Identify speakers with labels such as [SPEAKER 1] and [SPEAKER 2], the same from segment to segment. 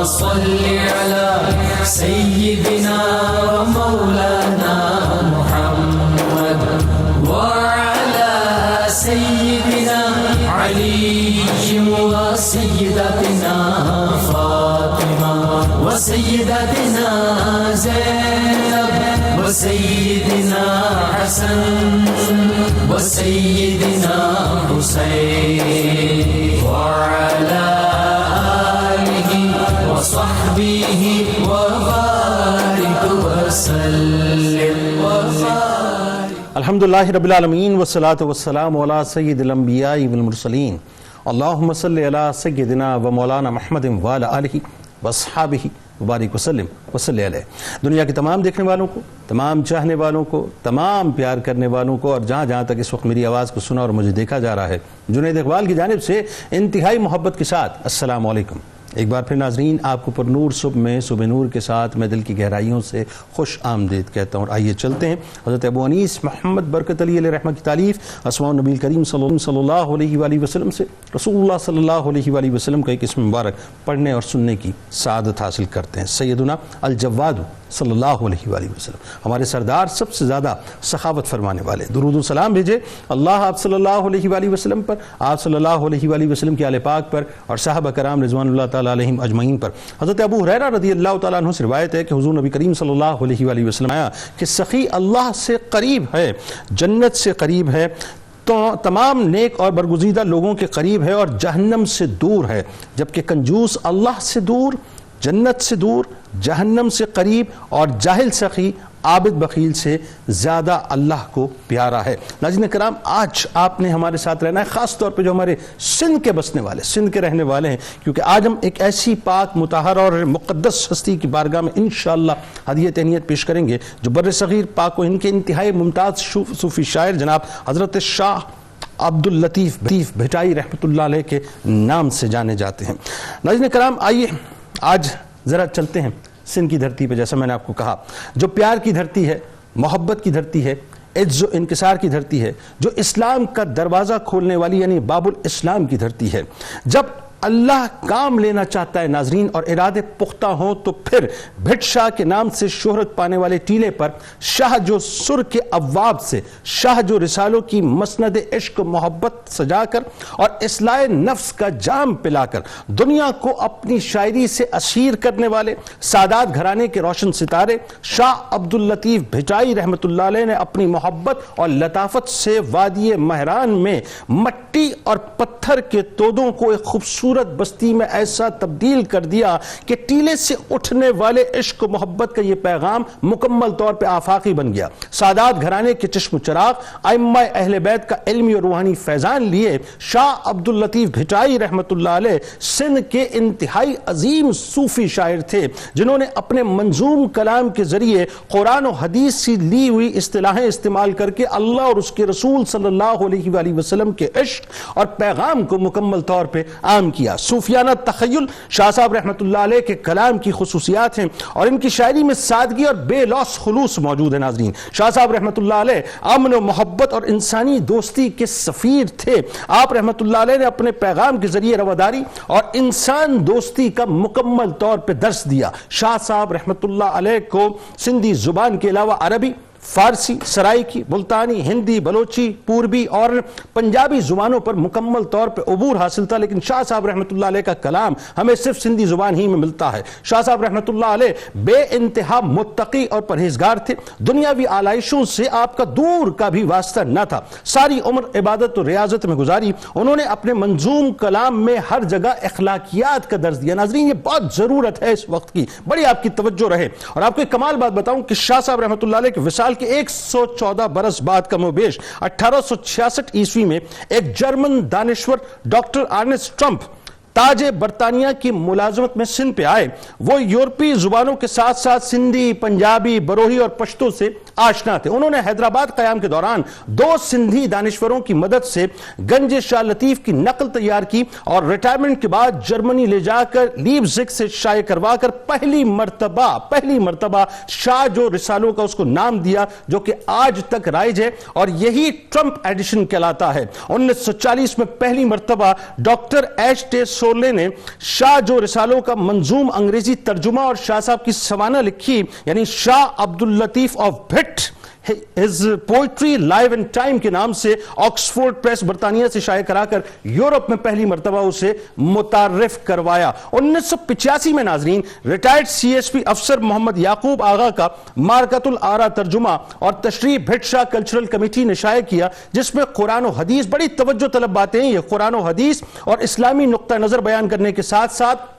[SPEAKER 1] صل على سيدنا ومولانا محمد وعلى سيدنا علي وسيدتنا فاطمة وسيدتنا زينب وسيدنا حسن وسيدنا حسين وعلى آله وصحبه وبارك وسلم وبارك.
[SPEAKER 2] الحمدللہ رب العالمین والصلاة والسلام علی سید الانبیاء والمرسلین. اللہم صلی علی سیدنا و مولانا محمد وعلی آلہ واصحابہ وبارک وسلم وصلی علیہ. دنیا کے تمام دیکھنے والوں کو، تمام چاہنے والوں کو، تمام پیار کرنے والوں کو، اور جہاں جہاں تک اس وقت میری آواز کو سنا اور مجھے دیکھا جا رہا ہے، جنید اقبال کی جانب سے انتہائی محبت کے ساتھ السلام علیکم. ایک بار پھر ناظرین آپ کو پر نور صبح میں صبح نور کے ساتھ میں دل کی گہرائیوں سے خوش آمدید کہتا ہوں. اور آئیے چلتے ہیں حضرت ابو انیس محمد برکت علی علیہ رحمہ کی تالیف اسماء النبی الکریم صلی اللہ علیہ وآلہ وسلم سے رسول اللہ صلی اللہ علیہ وآلہ وسلم کا ایک اسم مبارک پڑھنے اور سننے کی سعادت حاصل کرتے ہیں. سیدنا الجواد صلی اللہ علیہ وآلہ وسلم ہمارے سردار سب سے زیادہ سخاوت فرمانے والے. درود و سلام بھیجے اللہ آپ صلی اللہ علیہ وآلہ وسلم پر، آپ صلی اللہ علیہ وآلہ وسلم کے آل پاک پر اور صحابہ کرام رضوان اللہ تعالیٰ علیہم اجمعین پر. حضرت ابو ہریرہ رضی اللہ تعالیٰ عنہ سے روایت ہے کہ حضور نبی کریم صلی اللہ علیہ وآلہ وسلم آیا کہ سخی اللہ سے قریب ہے، جنت سے قریب ہے، تو تمام نیک اور برگزیدہ لوگوں کے قریب ہے اور جہنم سے دور ہے، جبکہ کنجوس اللہ سے دور، جنت سے دور، جہنم سے قریب اور جاہل سخی عابد بخیل سے زیادہ اللہ کو پیارا ہے. ناظرین کرام، آج آپ نے ہمارے ساتھ رہنا ہے، خاص طور پہ جو ہمارے سندھ کے بسنے والے، سندھ کے رہنے والے ہیں، کیونکہ آج ہم ایک ایسی پاک مطہر اور مقدس ہستی کی بارگاہ میں انشاءاللہ ہدیہ تہنیت پیش کریں گے جو بر صغیر پاک و ہند کے انتہائی ممتاز صوفی شاعر جناب حضرت شاہ عبداللطیف بھٹائی رحمۃ اللہ علیہ کے نام سے جانے جاتے ہیں. ناظرین کرام، آئیے آج ذرا چلتے ہیں سندھ کی دھرتی پہ. جیسا میں نے آپ کو کہا، جو پیار کی دھرتی ہے، محبت کی دھرتی ہے، عز و انکسار کی دھرتی ہے، جو اسلام کا دروازہ کھولنے والی یعنی باب الاسلام کی دھرتی ہے. جب اللہ کام لینا چاہتا ہے ناظرین اور ارادے پختہ ہوں تو پھر بھٹ شاہ کے نام سے شہرت پانے والے ٹیلے پر شاہ جو سر کے ابواب سے، شاہ جو رسالوں کی مسند عشق و محبت سجا کر اور اصلاح نفس کا جام پلا کر دنیا کو اپنی شاعری سے اسیر کرنے والے سادات گھرانے کے روشن ستارے شاہ عبداللطیف بھٹائی رحمۃ اللہ علیہ نے اپنی محبت اور لطافت سے وادی مہران میں مٹی اور پتھر کے تودوں کو ایک خوبصورت بستی میں ایسا تبدیل کر دیا کہ ٹیلے سے اٹھنے والے عشق و محبت کا یہ پیغام مکمل طور پہ آفاقی بن گیا. سادات گھرانے کے چشم و چراغ، ائمہ اہل بیت کا علمی اور روحانی فیضان لیے شاہ عبداللطیف بھٹائی رحمۃ اللہ علیہ سندھ کے انتہائی عظیم صوفی شاعر تھے، جنہوں نے اپنے منظوم کلام کے ذریعے قرآن و حدیث سے لی ہوئی اصطلاحیں استعمال کر کے اللہ اور اس کے رسول صلی اللہ علیہ وآلہ وسلم کے عشق اور پیغام کو مکمل طور پہ عام کیا. صوفیانہ تخیل شاہ صاحب رحمۃ اللہ علیہ کے کلام کی خصوصیات ہیں اور ان کی شاعری میں سادگی اور بے لوث خلوص موجود ہے. ناظرین، شاہ صاحب رحمۃ اللہ علیہ امن و محبت اور انسانی دوستی کے سفیر تھے. آپ رحمۃ اللہ علیہ نے اپنے پیغام کے ذریعے رواداری اور انسان دوستی کا مکمل طور پہ درس دیا. شاہ صاحب رحمۃ اللہ علیہ کو سندھی زبان کے علاوہ عربی، فارسی، سرائیکی، ملتانی، ہندی، بلوچی، پوربی اور پنجابی زبانوں پر مکمل طور پر عبور حاصل تھا، لیکن شاہ صاحب رحمۃ اللہ علیہ کا کلام ہمیں صرف سندھی زبان ہی میں ملتا ہے. شاہ صاحب رحمۃ اللہ علیہ بے انتہا متقی اور پرہیزگار تھے. دنیاوی آلائشوں سے آپ کا دور کا بھی واسطہ نہ تھا. ساری عمر عبادت و ریاضت میں گزاری. انہوں نے اپنے منظوم کلام میں ہر جگہ اخلاقیات کا درس دیا. ناظرین، یہ بہت ضرورت ہے اس وقت کی، بڑی آپ کی توجہ رہے. اور آپ کو ایک کمال بات بتاؤں کہ شاہ صاحب رحمۃ اللہ علیہ کے وصال کہ 114 برس بعد کم و بیش 1866 عیسوی میں ایک جرمن دانشور ڈاکٹر ارنسٹ ٹرمپ تاج برطانیہ کی ملازمت میں سندھ پہ آئے. وہ یورپی زبانوں کے ساتھ ساتھ سندھی، پنجابی، بروہی اور پشتو سے آشنا تھے. انہوں نے حیدرآباد قیام کے دوران 2 سندھی دانشوروں کی مدد سے گنج شاہ لطیف کی نقل تیار کی اور ریٹائرمنٹ کے بعد جرمنی لے جا کر لیپزگ سے شائع کروا کر پہلی مرتبہ شاہ جو رسالوں کا اس کو نام دیا، جو کہ آج تک رائج ہے اور یہی ٹرمپ ایڈیشن کہلاتا ہے. 1940 میں پہلی مرتبہ ڈاکٹر ایچ ٹے سولے نے شاہ جو رسالوں کا منظوم انگریزی ترجمہ اور شاہ صاحب کی سوانح لکھی، یعنی Shah Abdul Latif of Bhit his poetry life and time کے نام سے آکسفورڈ پریس برطانیہ سے شائع کرا کر یورپ میں پہلی مرتبہ اسے متعارف کروایا۔ 1985 میں ناظرین ریٹائرڈ سی ایس پی افسر محمد یعقوب آغا کا مارکۃ الآراء ترجمہ اور تشریح بھٹ شاہ کلچرل کمیٹی نے شائع کیا، جس میں قرآن و حدیث، بڑی توجہ طلب باتیں ہیں یہ، قرآن و حدیث اور اسلامی نقطہ نظر بیان کرنے کے ساتھ ساتھ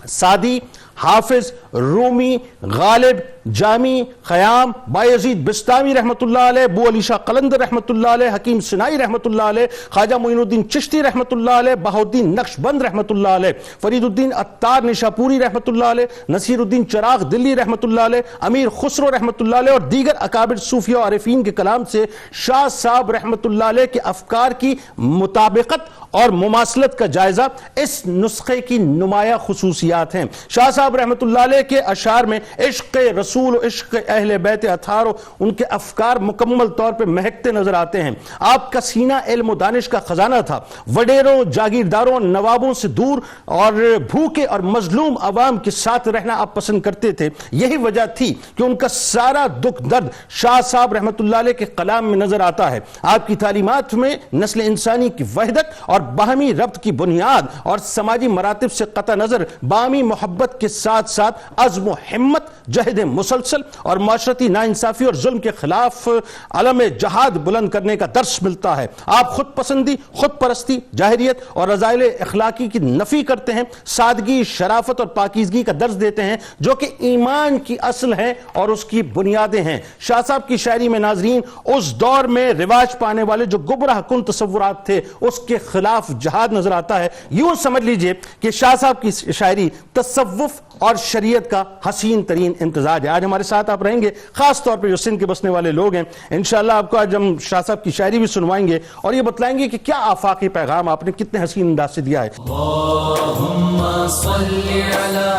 [SPEAKER 2] سعدی، حافظ، رومی، غالب، جامی، خیام، بایزید بستامی رحمت اللہ علیہ، ابو علی شاہ قلندر رحمت اللہ علیہ، حکیم سنائی رحمت اللہ علیہ، خواجہ معین الدین چشتی رحمت اللہ علیہ، بہاؤالدین نقش بند رحمت اللہ علیہ، فرید الدین عطار نشاپوری رحمت اللہ علیہ، نصیر الدین چراغ دلی رحمت اللہ علیہ، امیر خسرو رحمت اللہ علیہ اور دیگر اکابر صوفیہ و عارفین کے کلام سے شاہ صاحب رحمت اللہ علیہ کے افکار کی مطابقت اور مماثلت کا جائزہ اس نسخے کی نمایاں خصوصیات ہیں۔ شاہ صاحب رحمت اللہ علیہ کے اشعار میں عشق رسول و عشق اہل بیت اطہار و ان کے افکار مکمل طور پہ مہکتے نظر آتے ہیں۔ آپ کا سینہ علم و دانش کا خزانہ تھا، وڈیروں، جاگیرداروں، نوابوں سے دور اور بھوکے اور مظلوم عوام کے ساتھ رہنا آپ پسند کرتے تھے۔ یہی وجہ تھی کہ ان کا سارا دکھ درد شاہ صاحب رحمت اللہ علیہ کے کلام میں نظر آتا ہے۔ آپ کی تعلیمات میں نسل انسانی کی وحدت اور باہمی ربط کی بنیاد اور سماجی مراتب سے قطع نظر باہمی محبت کے ساتھ ساتھ عزم و ہمت، جہد مسلسل اور معاشرتی ناانصافی اور ظلم کے خلاف علم جہاد بلند کرنے کا درس ملتا ہے۔ آپ خود پسندی، خود پرستی، جاہریت اور رذائل اخلاقی کی نفی کرتے ہیں، سادگی، شرافت اور پاکیزگی کا درس دیتے ہیں جو کہ ایمان کی اصل ہے اور اس کی بنیادیں ہیں۔ شاہ صاحب کی شاعری میں ناظرین اس دور میں رواج پانے والے جو گمراہ کن تصورات تھے اس کے خلاف جہاد نظر آتا ہے۔ یوں سمجھ لیجئے کہ شاہ صاحب کی شاعری تصوف اور شریعت کا حسین ترین امتزاج ہے۔ آج ہمارے ساتھ آپ رہیں گے، خاص طور پر جو سندھ کے بسنے والے لوگ ہیں۔ انشاءاللہ آپ کو آج ہم شاہ صاحب کی شاعری بھی سنوائیں گے اور یہ بتلائیں گے کہ کیا آفاقی پیغام آپ نے کتنے حسین انداز سے دیا ہے۔
[SPEAKER 1] اللہم صلی علی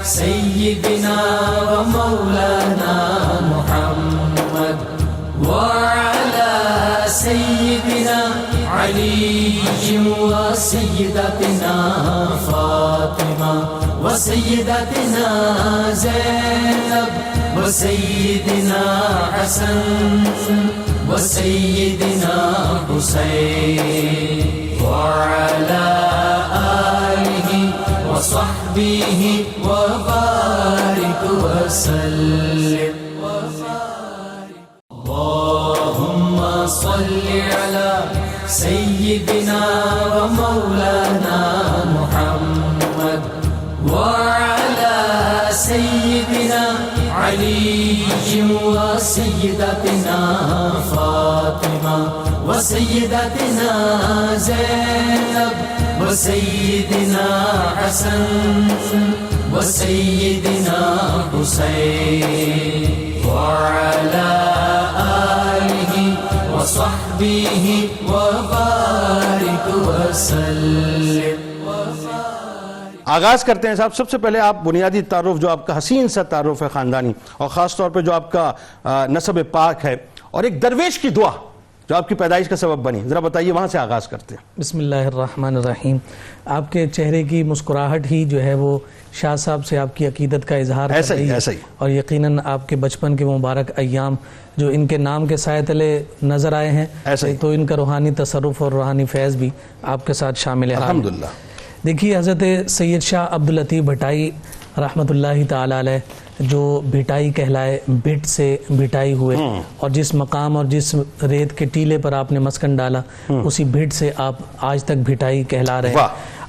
[SPEAKER 1] سیدنا و مولانا محمد وعلی سیدنا علی و سیدتنا فاطمہ و سیدتنا زینب و سیدنا حسن و سیدنا حسین وعلی آلہ و صحبہ و بارک وسلم۔ اللہم صلی علی سیدنا و مولانا محمد وعلی سیدنا علی و سیدتنا فاطمہ و سیدتنا زینب و سیدنا حسن و سیدنا حسین وعلی آلہ و صحبہ و بارک وسلم۔
[SPEAKER 2] آغاز کرتے ہیں صاحب، سب سے پہلے آپ بنیادی تعارف جو آپ کا حسین سا تعارف ہے خاندانی اور خاص طور پہ جو آپ کا نسب پاک ہے اور ایک درویش کی دعا جو آپ کی پیدائش کا سبب بنی، ذرا بتائیے، وہاں سے آغاز کرتے ہیں۔
[SPEAKER 3] بسم اللہ الرحمن الرحیم۔ آپ کے چہرے کی مسکراہٹ ہی جو ہے وہ شاہ صاحب سے آپ کی عقیدت کا اظہار کر رہی ہے، اور یقیناً آپ کے بچپن کے مبارک ایام جو ان کے نام کے سائے تلے نظر آئے ہیں تو ان کا روحانی تصرف اور روحانی فیض بھی آپ کے ساتھ شامل ہے
[SPEAKER 2] الحمدللہ۔
[SPEAKER 3] دیکھیے حضرت سید شاہ عبداللطیف بھٹائی رحمت اللہ تعالی علیہ جو بھٹائی کہلائے، بھٹ سے بھٹائی ہوئے، اور جس مقام اور جس ریت کے ٹیلے پر آپ نے مسکن ڈالا اسی بھٹ سے آپ آج تک بھٹائی کہلا رہے ہیں۔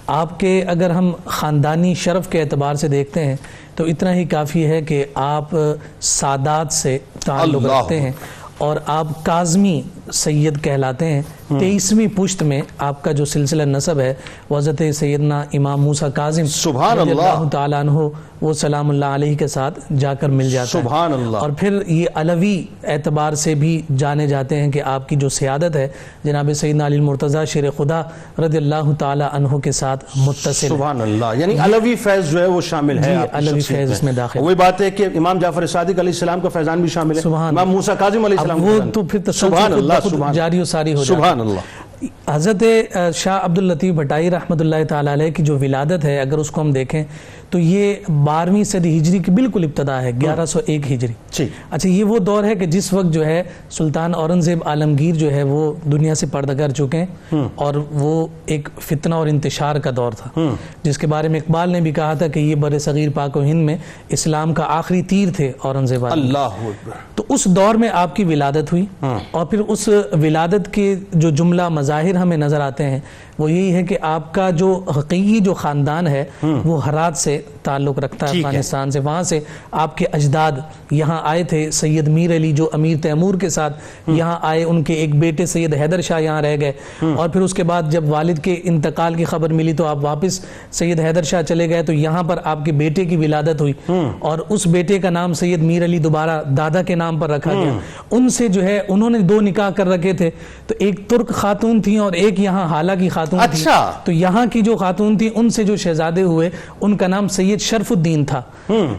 [SPEAKER 3] آپ کے اگر ہم خاندانی شرف کے اعتبار سے دیکھتے ہیں تو اتنا ہی کافی ہے کہ آپ سادات سے تعلق رکھتے ہیں اور آپ کاظمی سید کہلاتے ہیں۔ 23ویں پشت میں آپ کا جو سلسلہ نسب ہے وہ حضرت سیدنا امام موسیٰ کاظم رضی اللہ تعالیٰ عنہ وہ سلام اللہ علیہ کے ساتھ جا کر مل جاتا ہے۔
[SPEAKER 2] سبحان اللہ۔ اور
[SPEAKER 3] پھر یہ علوی اعتبار سے بھی جانے جاتے ہیں کہ آپ کی جو سیادت ہے جناب سیدنا علی المرتضیٰ شیر خدا رضی اللہ تعالیٰ عنہ کے ساتھ متصل ہے۔
[SPEAKER 2] سبحان اللہ، یعنی علوی فیض جو ہے وہ شامل ہے،
[SPEAKER 3] علوی فیض اس میں داخل۔
[SPEAKER 2] وہی بات ہے کہ امام جعفر صادق علیہ السلام کا فیضان بھی شامل ہے، امام موسیٰ کاظم علیہ السلام
[SPEAKER 3] وہ تو پھر تسلسل جاری و ساری ہو جاتا ہے۔
[SPEAKER 2] سبحان اللہ۔
[SPEAKER 3] حضرت شاہ عبداللطیف بھٹائی رحمۃ اللہ تعالی علیہ کی جو ولادت ہے اگر اس کو ہم دیکھیں تو یہ 12ویں صدی ہجری کی بالکل ابتدا ہے، 1101 ہجری۔ اچھا، یہ وہ دور ہے کہ جس وقت جو ہے سلطان اورنگزیب عالمگیر جو ہے وہ دنیا سے پردہ کر چکے ہیں، اور وہ ایک فتنہ اور انتشار کا دور تھا، جس کے بارے میں اقبال نے بھی کہا تھا کہ یہ بر صغیر پاک و ہند میں اسلام کا آخری تیر تھے اورنگزیب عالمگیر۔
[SPEAKER 2] اللہ اکبر۔
[SPEAKER 3] تو اس دور میں آپ کی ولادت ہوئی، اور پھر اس ولادت کے جو جملہ مظاہر ہمیں نظر آتے ہیں وہ یہی ہے کہ آپ کا جو حقیقی جو خاندان ہے وہ ہرات سے تعلق رکھتا ہے، افغانستان سے، وہاں سے آپ کے اجداد یہاں آئے تھے۔ سید میر علی جو امیر تیمور کے ساتھ یہاں آئے، ان کے ایک بیٹے سید حیدر شاہ یہاں رہ گئے، اور پھر اس کے بعد جب والد کے انتقال کی خبر ملی تو آپ واپس سید حیدر شاہ چلے گئے، تو یہاں پر آپ کے بیٹے کی ولادت ہوئی، اور اس بیٹے کا نام سید میر علی دوبارہ دادا کے نام پر رکھا گیا۔ ان سے جو ہے انہوں نے 2 نکاح کر رکھے تھے، تو ایک ترک خاتون تھیں اور ایک یہاں حالہ کی خاتون تھی۔ تو یہاں کی جو خاتون تھی ان سے جو شہزادے ہوئے ان کا نام سید شرف الدین تھا،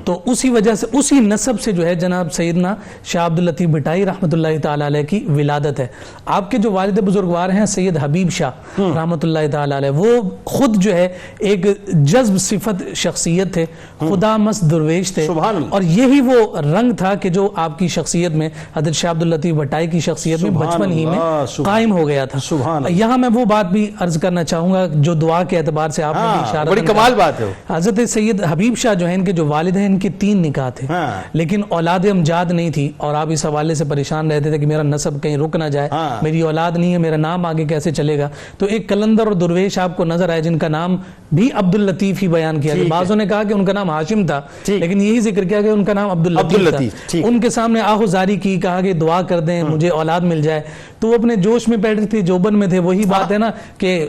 [SPEAKER 3] تو اسی وجہ سے اسی نسب سے جو ہے جناب سیدنا شاہ عبداللطیف بھٹائی رحمۃ اللہ تعالی علیہ کی ولادت ہے۔ آپ کے جو والد بزرگوار ہیں سید حبیب شاہ رحمۃ اللہ تعالی علیہ، وہ خود جو ہے ایک جذب صفت شخصیت تھے، خدا مست درویش تھے، اور یہی وہ رنگ تھا کہ جو آپ کی شخصیت میں حضرت شاہ عبداللطیف بھٹائی کی شخصیت میں بچپن ہی میں قائم ہو گیا تھا۔ یہاں میں وہ بات بھی عرض کرنا چاہوں گا جو دعا کے اعتبار سے آپ نے بھی اشارہ،
[SPEAKER 2] بڑی کمال بات ہے۔
[SPEAKER 3] حضرت سید حبیب شاہ جو ہیں ان کے جو والد ہیں ان کے 3 نکاح تھے، لیکن اولاد امجاد نہیں تھی، اور آپ اس حوالے سے پریشان رہتے تھے کہ میرا نسب کہیں رک نہ جائے، میری اولاد نہیں ہے، میرا نام آگے کیسے چلے گا۔ تو ایک قلندر اور درویش آپ کو نظر آئے جن کا نام بھی عبداللطیف ہی بیان کیا گیا۔ بعضوں نے کہا کہ ان کا نام ہاشم تھا، لیکن یہی ذکر کیا کہ ان کا نام عبداللطیف تھا۔ ان کے سامنے آہوزاری کی، کہا کہ دعا کر دیں مجھے اولاد مل جائے، تو وہ اپنے جوش میں بیٹھے تھے، جوبن میں تھے۔ وہی بات ہے نا کہ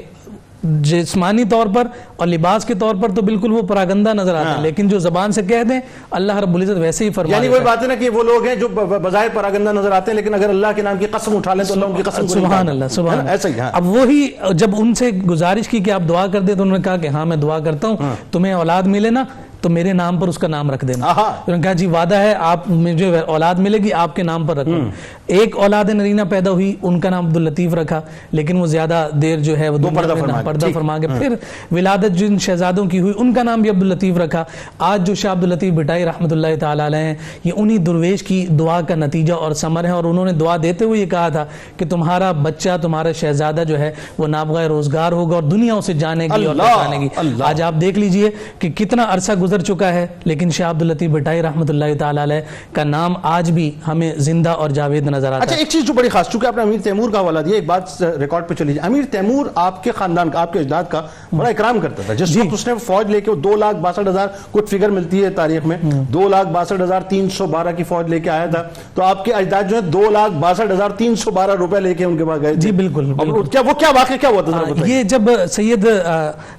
[SPEAKER 3] جسمانی طور پر اور لباس کے طور پر تو بالکل وہ پراگندہ نظر آتا ہے، لیکن جو زبان سے کہہ دیں اللہ رب العزت ویسے ہی فرما
[SPEAKER 2] یعنی وہی بات ہے نا کہ وہ لوگ ہیں جو بظاہر پراگندہ نظر آتے ہیں، لیکن اگر اللہ کے نام کی قسم اٹھا لیں تو اللہ ان کی قسم کو نہیں
[SPEAKER 3] سبحان اللہ سبحان اللہ۔
[SPEAKER 2] ایسا ہی۔
[SPEAKER 3] اب وہی جب ان سے گزارش کی کہ آپ دعا کر دیں تو انہوں نے کہا کہ ہاں میں دعا کرتا ہوں، تمہیں اولاد ملے نا تو میرے نام پر اس کا نام رکھ دینا۔ انہوں نے کہا جی وعدہ ہے، آپ مجھے اولاد ملے گی آپ کے نام پر رکھوں۔ ایک اولاد نرینہ پیدا ہوئی، ان کا نام عبداللطیف رکھا، لیکن وہ زیادہ دیر جو ہے وہ پردہ فرما کے پھر ولادت جن شہزادوں کی ہوئی ان کا نام بھی عبداللطیف رکھا۔ آج جو شاہ عبداللطیف بھٹائی رحمۃ اللہ تعالی علیہ ہیں، یہ انہی درویش کی دعا کا نتیجہ اور ثمر ہے، اور انہوں نے دعا دیتے ہوئے یہ کہا تھا کہ تمہارا بچہ، تمہارا شہزادہ جو ہے وہ نابغہ روزگار ہوگا اور دنیا اسے جانے گی اور پہچانے گی۔ آج آپ دیکھ لیجئے کہ کتنا عرصہ گزر چکا ہے، لیکن شاہ عبداللطیف بھٹائی رحمۃ اللہ تعالی علیہ کا نام آج بھی ہمیں زندہ اور جاوید نظر آتا ہے۔
[SPEAKER 2] اچھا، ایک چیز جو بڑی خاص، چونکہ آپ نے امیر تیمور کا حوالہ دیا، ایک بات ریکارڈ پہ چلی جائے، امیر تیمور آپ کے خاندان کا، آپ کے اجداد کا بڑا اکرام کرتا تھا۔ جس وقت اس نے فوج لے کے 2,62,000 کچھ فگر ملتی ہے تاریخ میں، 2,62,312 کی فوج لے کے آیا تھا، تو آپ کے اجداد جو ہے 2,62,312 روپے لے کے ان کے پاس گئے۔
[SPEAKER 3] جی بالکل۔
[SPEAKER 2] وہ کیا واقعہ کیا ہوا تھا؟
[SPEAKER 3] یہ جب سید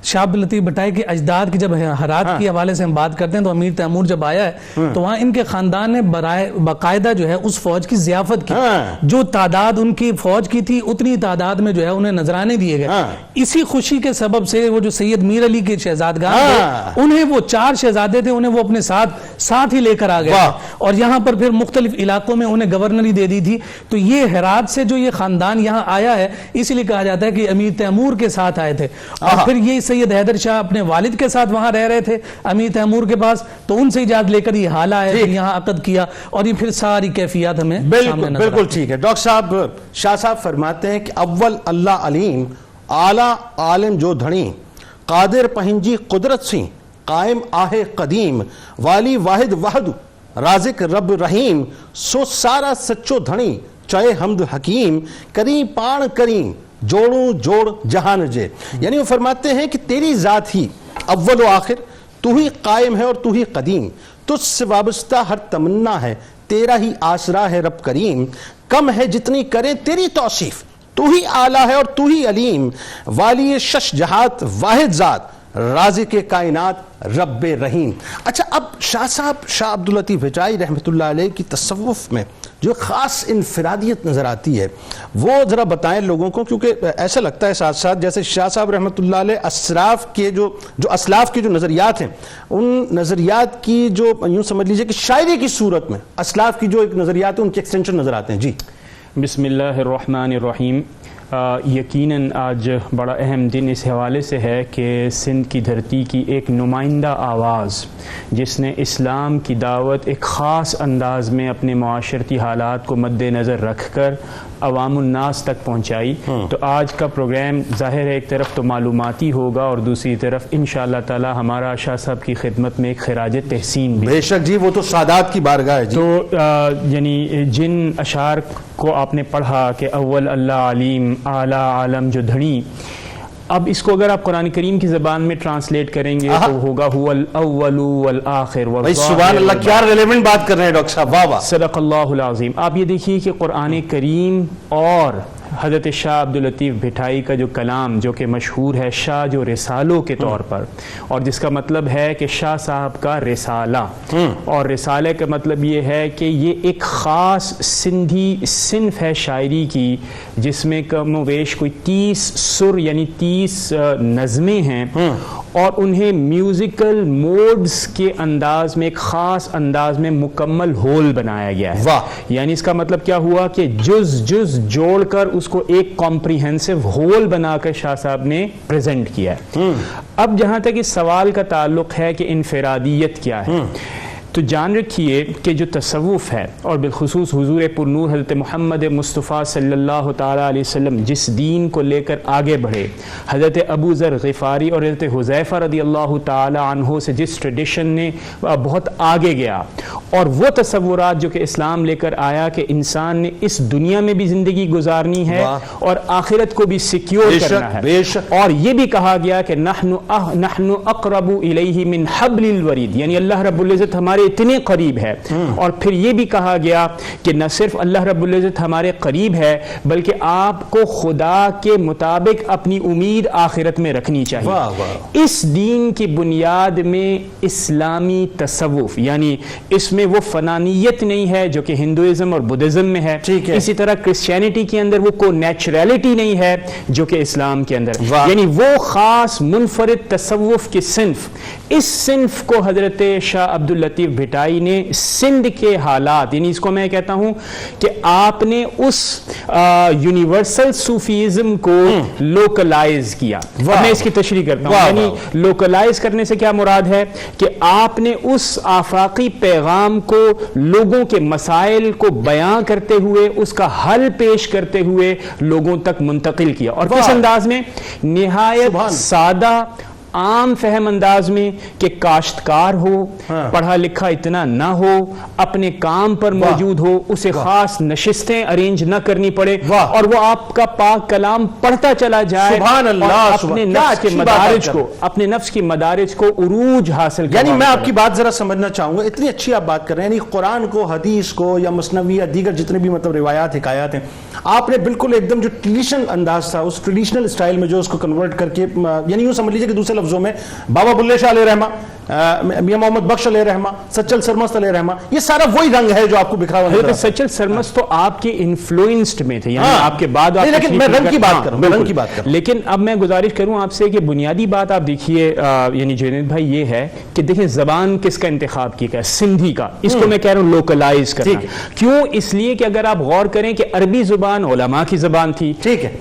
[SPEAKER 3] شاہ عبداللطیف بھٹائی کے اجداد کی جب ہرات کے حوالے سے ہم بات کرتے ہیں تو امیر تیمور جب آیا ہے تو وہاں ان کے خاندان نے باقاعدہ جو ہے اس فوج کی ضیافت کی، جو تعداد ان کی فوج کی تھی اتنی تعداد میں جو ہے انہیں نذرانے دیے گئے۔ اسی خوشی کے سبب سے وہ جو سید میر علی کے شہزادگان تھے، انہیں وہ 4 شہزادے تھے، انہیں وہ اپنے ساتھ ہی لے کر آ گئے، اور یہاں پر پھر مختلف علاقوں میں انہیں گورنری دے دی تھی۔ تو یہ ہرات سے جو یہ خاندان یہاں آیا ہے، اس لیے کہا جاتا ہے کہ امیر تیمور کے ساتھ آئے تھے، اور پھر یہ سید حیدر شاہ اپنے والد کے ساتھ وہاں رہ رہے تھے امیر تیمور کے پاس، تو ان سے اجازت لے کر یہ حالہ ہے، پھر یہاں عقد کیا، اور یہ پھر ساری کیفیات ہمیں سامنے نظر
[SPEAKER 2] بالکل ٹھیک ہے۔ ڈاکٹر صاحب، شاہ صاحب فرماتے ہیں کہ اول اللہ علیم، اعلیٰ عالم جو دھڑی، قادر پہنجی قدرت سی، قائم آہ قدیم، والی واحد وحد، رازق رب رحیم، سو سارا سچو دھڑی، چائے حمد حکیم، کریں پان کریں، جوڑوں جوڑ جہان جے۔ یعنی وہ فرماتے ہیں کہ تیری ذات ہی اول و آخر، تو ہی قائم ہے اور تو ہی قدیم، تجھ سے وابستہ ہر تمنا ہے، تیرا ہی آسرا ہے رب کریم، کم ہے جتنی کریں تیری توصیف، تو ہی اعلیٰ ہے اور تو ہی علیم، والی شش جہات واحد ذات، رازق کائنات رب رحیم۔ اچھا، اب شاہ صاحب، شاہ عبداللطیف بھٹائی رحمۃ اللہ علیہ کی تصوف میں جو خاص انفرادیت نظر آتی ہے وہ ذرا بتائیں لوگوں کو، کیونکہ ایسا لگتا ہے ساتھ ساتھ جیسے شاہ صاحب رحمۃ اللہ علیہ اسلاف کے جو اسلاف کے جو نظریات ہیں، ان نظریات کی جو یوں سمجھ لیجئے کہ شاعری کی صورت میں اسلاف کی جو ایک نظریات ہیں ان کے ایکسٹینشن نظر آتے ہیں۔ جی
[SPEAKER 4] بسم اللہ الرحمن الرحیم، یقیناً آج بڑا اہم دن اس حوالے سے ہے کہ سندھ کی دھرتی کی ایک نمائندہ آواز جس نے اسلام کی دعوت ایک خاص انداز میں اپنے معاشرتی حالات کو مد نظر رکھ کر عوام الناس تک پہنچائی. تو آج کا پروگرام ظاہر ہے ایک طرف تو معلوماتی ہوگا اور دوسری طرف انشاءاللہ تعالی ہمارا شاہ صاحب کی خدمت میں ایک خراج تحسین بھی.
[SPEAKER 2] بے شک جی، وہ تو سادات کی بارگاہ ہے جی.
[SPEAKER 4] تو یعنی جن اشعار کو آپ نے پڑھا کہ اول اللہ علیم اعلی عالم جو دھڑی، اب اس کو اگر آپ قرآن کریم کی زبان میں ٹرانسلیٹ کریں گے تو ہوگا هو الاول والآخر
[SPEAKER 2] بھائی سبحان اللہ، کیا ریلیونٹ بات کر رہے ہیں ڈاکٹر صاحب، واہ واہ.
[SPEAKER 4] صدق اللہ العظیم. آپ یہ دیکھیے کہ قرآن کریم اور حضرت شاہ عبداللطیف بھٹائی کا جو کلام جو کہ مشہور ہے شاہ جو رسالوں کے طور پر، اور جس کا مطلب ہے کہ شاہ صاحب کا رسالہ، اور رسالے کا مطلب یہ ہے کہ یہ ایک خاص سندھی صنف ہے شاعری کی جس میں کم و بیش کوئی 30 سر یعنی 30 نظمیں ہیں، اور انہیں میوزیکل موڈز کے انداز میں ایک خاص انداز میں مکمل ہول بنایا گیا ہے. یعنی اس کا مطلب کیا ہوا کہ جز جز جوڑ کر اس کو ایک کمپریہنسو ہول بنا کر شاہ صاحب نے پریزنٹ کیا ہے. اب جہاں تک اس سوال کا تعلق ہے کہ انفرادیت کیا ہے، تو جان رکھیے کہ جو تصوف ہے اور بالخصوص حضور پرنور حضرت محمد مصطفیٰ صلی اللہ تعالیٰ علیہ وسلم جس دین کو لے کر آگے بڑھے، حضرت ابو ذر غفاری اور حضرت حذیفہ رضی اللہ تعالیٰ عنہ سے جس ٹریڈیشن نے بہت آگے گیا، اور وہ تصورات جو کہ اسلام لے کر آیا کہ انسان نے اس دنیا میں بھی زندگی گزارنی ہے اور آخرت کو بھی سیکیور کرنا ہے، اور یہ بھی کہا گیا کہ نحن اقرب الیہ من حبل الورید، یعنی اللہ رب العزت ہمارے اتنے قریب ہے. اور پھر یہ بھی کہا گیا کہ نہ صرف اللہ رب العزت ہمارے قریب ہے بلکہ آپ کو خدا کے مطابق اپنی امید آخرت میں رکھنی چاہیے. اس دین کی بنیاد میں اسلامی تصوف، یعنی اس میں وہ فنانیت نہیں ہے جو کہ ہندوازم اور بدھزم میں ہے، اسی طرح کرسچینٹی کے اندر وہ کوئی نیچرلٹی نہیں ہے جو کہ اسلام کے اندر، یعنی وہ خاص منفرد تصوف کی صنف. اس صنف کو حضرت شاہ عبداللطیف بھٹائی نے سندھ کے حالات، یعنی اس کو میں کہتا ہوں کہ آپ نے اس یونیورسل صوفیزم کو لوکلائز کیا. میں اس کی تشریح کرتا ہوں. یعنی لوکلائز کرنے سے کیا مراد ہے کہ آپ نے اس آفاقی پیغام کو لوگوں کے مسائل کو بیان کرتے ہوئے اس کا حل پیش کرتے ہوئے لوگوں تک منتقل کیا، اور کس انداز میں؟ نہایت سادہ عام فہم انداز میں کہ کاشتکار ہو، پڑھا لکھا اتنا نہ ہو، اپنے کام پر موجود ہو، اسے خاص نشستیں ارینج نہ کرنی پڑے، اور وہ آپ کا پاک کلام پڑھتا چلا جائے اور اپنے نفس کے مدارج کو عروج حاصل کرے.
[SPEAKER 2] یعنی میں آپ کی بات ذرا سمجھنا چاہوں گا، اتنی اچھی آپ بات کر رہے ہیں، یعنی قرآن کو، حدیث کو، یا مثنوی یا دیگر جتنے بھی مطلب روایات حکایات ہیں، آپ نے بالکل ایک دم جو ٹریڈیشنل انداز تھا اس ٹریڈیشنل اسٹائل میں جو اس کو کنورٹ کر کے، یعنی یوں سمجھ لیجیے کہ دوسرے لفظوں میں بابا بلے شاہ علیہ رحمہ، میاں محمد بخش علیہ رحمہ، سچل سرمست علیہ رحمہ، یہ سارا وہی رنگ ہے جو آپ کو بکھرا ہوا ہے.
[SPEAKER 4] سچل سرمست تو آپ کے انفلوئنسڈ میں تھے، یعنی آپ کے بعد،
[SPEAKER 2] لیکن میں رنگ کی بات کروں.
[SPEAKER 4] لیکن اب میں گزارش کروں آپ سے کہ بنیادی بات آپ دیکھیے، یعنی جنید بھائی، یہ ہے کہ دیکھیں زبان کس کا انتخاب کیا ہے؟ سندھی کا. اس کو میں کہہ رہا ہوں لوکلائز کرنا. کیوں؟ اس لیے کہ اگر آپ غور کریں کہ عربی زبان علماء کی زبان تھی،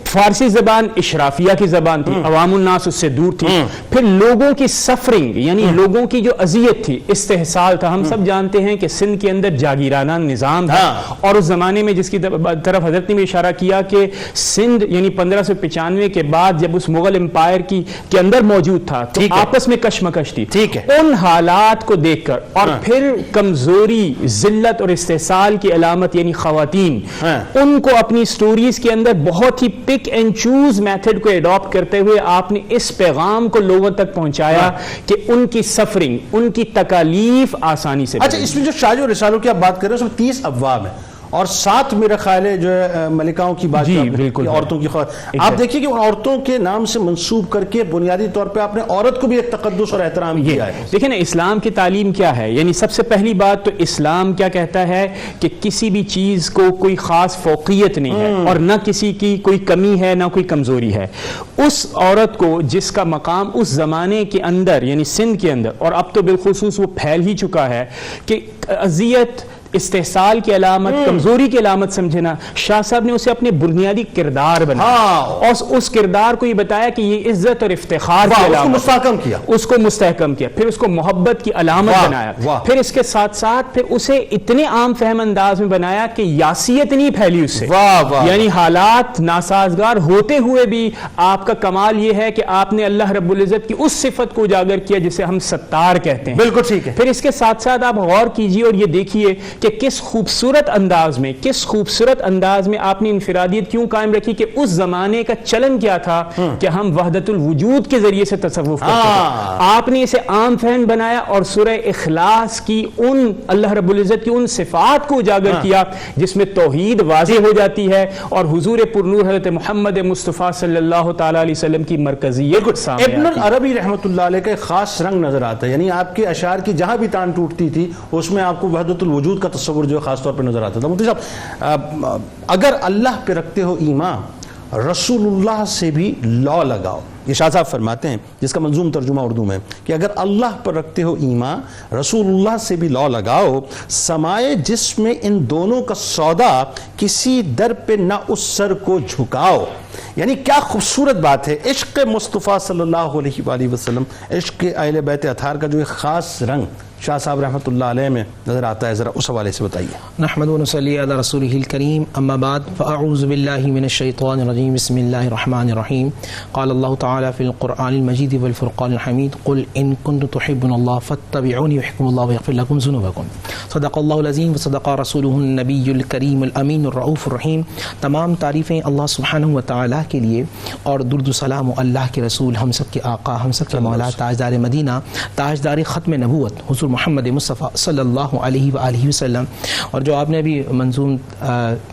[SPEAKER 4] فارسی زبان اشرافیہ کی زبان تھی، عوام الناس اس سے دور تھی. پھر لوگوں کی سفرنگ، یعنی لوگوں کی جو اذیت تھی، استحصال تھا. ہم سب جانتے ہیں کہ سندھ کے اندر جاگیرانہ نظام تھا، اور اس زمانے میں جس کی طرف حضرت نے بھی اشارہ کیا کہ سندھ یعنی 1595 کے بعد جب اس مغل امپائر کے اندر موجود تھا تو آپس میں کشمکش تھی. ان حالات کو دیکھ کر، اور پھر کمزوری، ذلت اور استحصال کی علامت یعنی خواتین، ان کو اپنی سٹوریز کے اندر بہت ہی پک اینڈ چوز میتھڈ کو ایڈاپٹ کرتے ہوئے آپ نے اس پیغام کو لوگوں تک پہنچایا کہ ان کی سفرنگ، ان کی تکالیف آسانی سے.
[SPEAKER 2] اچھا، اس میں جو شاہ رسالوں کی آپ بات کر رہے ہیں اس میں 30 ابواب ہیں، اور 7 میرا خیال ہے جو ہے ملکاؤں کی بات،
[SPEAKER 4] بالکل
[SPEAKER 2] عورتوں کی آپ دیکھیے کہ ان عورتوں کے نام سے منسوب کر کے بنیادی طور پہ آپ نے عورت کو بھی ایک تقدس اور احترام کیا ہے.
[SPEAKER 4] دیکھیں نا، اسلام کی تعلیم کیا ہے؟ یعنی سب سے پہلی بات تو اسلام کیا کہتا ہے کہ کسی بھی چیز کو کوئی خاص فوقیت نہیں ہے، اور نہ کسی کی کوئی کمی ہے نہ کوئی کمزوری ہے. اس عورت کو جس کا مقام اس زمانے کے اندر یعنی سندھ کے اندر، اور اب تو بالخصوص وہ پھیل ہی چکا ہے کہ اذیت، استحصال کی علامت، کمزوری کی علامت سمجھے نا، شاہ صاحب نے اسے اپنے بنیادی کردار بنایا اور اس کردار کو یہ بتایا کہ یہ عزت اور افتخار کی علامت، اس کو مستحکم کیا، پھر اس کو محبت کی علامت بنایا، پھر اس کے ساتھ ساتھ پھر اسے اتنے عام فہم انداز میں بنایا کہ یاسیت نہیں پھیلی اس سے، یعنی حالات ناسازگار ہوتے ہوئے بھی آپ کا کمال یہ ہے کہ آپ نے اللہ رب العزت کی اس صفت کو اجاگر کیا جسے ہم ستار کہتے ہیں.
[SPEAKER 2] بالکل ٹھیک ہے.
[SPEAKER 4] پھر اس کے ساتھ ساتھ آپ غور کیجئے اور یہ دیکھیے کہ کس خوبصورت انداز میں آپ نے انفرادیت کیوں قائم رکھی کہ اس زمانے کا چلن کیا تھا کہ ہم وحدت الوجود کے ذریعے سے تصوف کرتے تھے. آپ نے اسے عام فہم بنایا اور سورہ اخلاص کی ان اللہ رب العزت کی ان صفات کو اجاگر کیا جس میں توحید واضح ہو جاتی ہے اور حضور پرنور حضرت محمد مصطفیٰ صلی اللہ تعالیٰ علیہ وسلم کی مرکزیت سامنے آتی ہے.
[SPEAKER 2] ابن العربی رحمۃ اللہ علیہ کا ایک خاص رنگ نظر آتا ہے، یعنی آپ کے اشعار کی جہاں بھی تان ٹوٹتی تھی اس میں آپ کو وحدت الوجود کا تصور جو ہے خاص طور پہ نظر آتا تھا. مفتی صاحب، اگر اللہ پہ رکھتے ہو ایمان، رسول اللہ سے بھی لا لگاؤ. یہ شاہ صاحب فرماتے ہیں جس کا منظوم ترجمہ اردو میں کہ اگر اللہ پر رکھتے ہو ایمان، رسول اللہ سے بھی لا لگاؤ، سمائے جس میں ان دونوں کا سودا، کسی در پہ نہ اس سر کو جھکاؤ. یعنی کیا خوبصورت بات ہے. عشق مصطفیٰ صلی اللہ علیہ وآلہ وسلم، عشق اہل بیت اطہار کا جو ایک خاص رنگ شاہ صاحب رحمۃ اللہ علیہ میں نظر آتا ہے، ذرا اس حوالے سے بتائیے.
[SPEAKER 5] نحمد و نصلی علی رسولہ الکریم، اما بعد فاعوذ باللہ من الشیطان الرجیم، بسم اللہ الرحمن الرحیم. قال اللہ تعالی فی القرآن المجید والفرقان الحمید، قل ان کنتم تحبون اللہ فاتبعونی یحببکم اللہ ویغفر لکم ذنوبکم. صدق اللہ العظیم وصدق رسولہ النبی الکریم الامین الرؤوف الرحیم. تمام تعریفیں اللہ سبحانہ و تعالیٰ کے لیے اور درود و سلام و اللہ کے رسول، ہم سب کے آقا، ہم سب کے مولا، تاجدار مدینہ، تاجدار ختم نبوت حضور محمد مصطفیٰ صلی اللہ علیہ وآلہ وسلم. اور جو آپ نے ابھی منظوم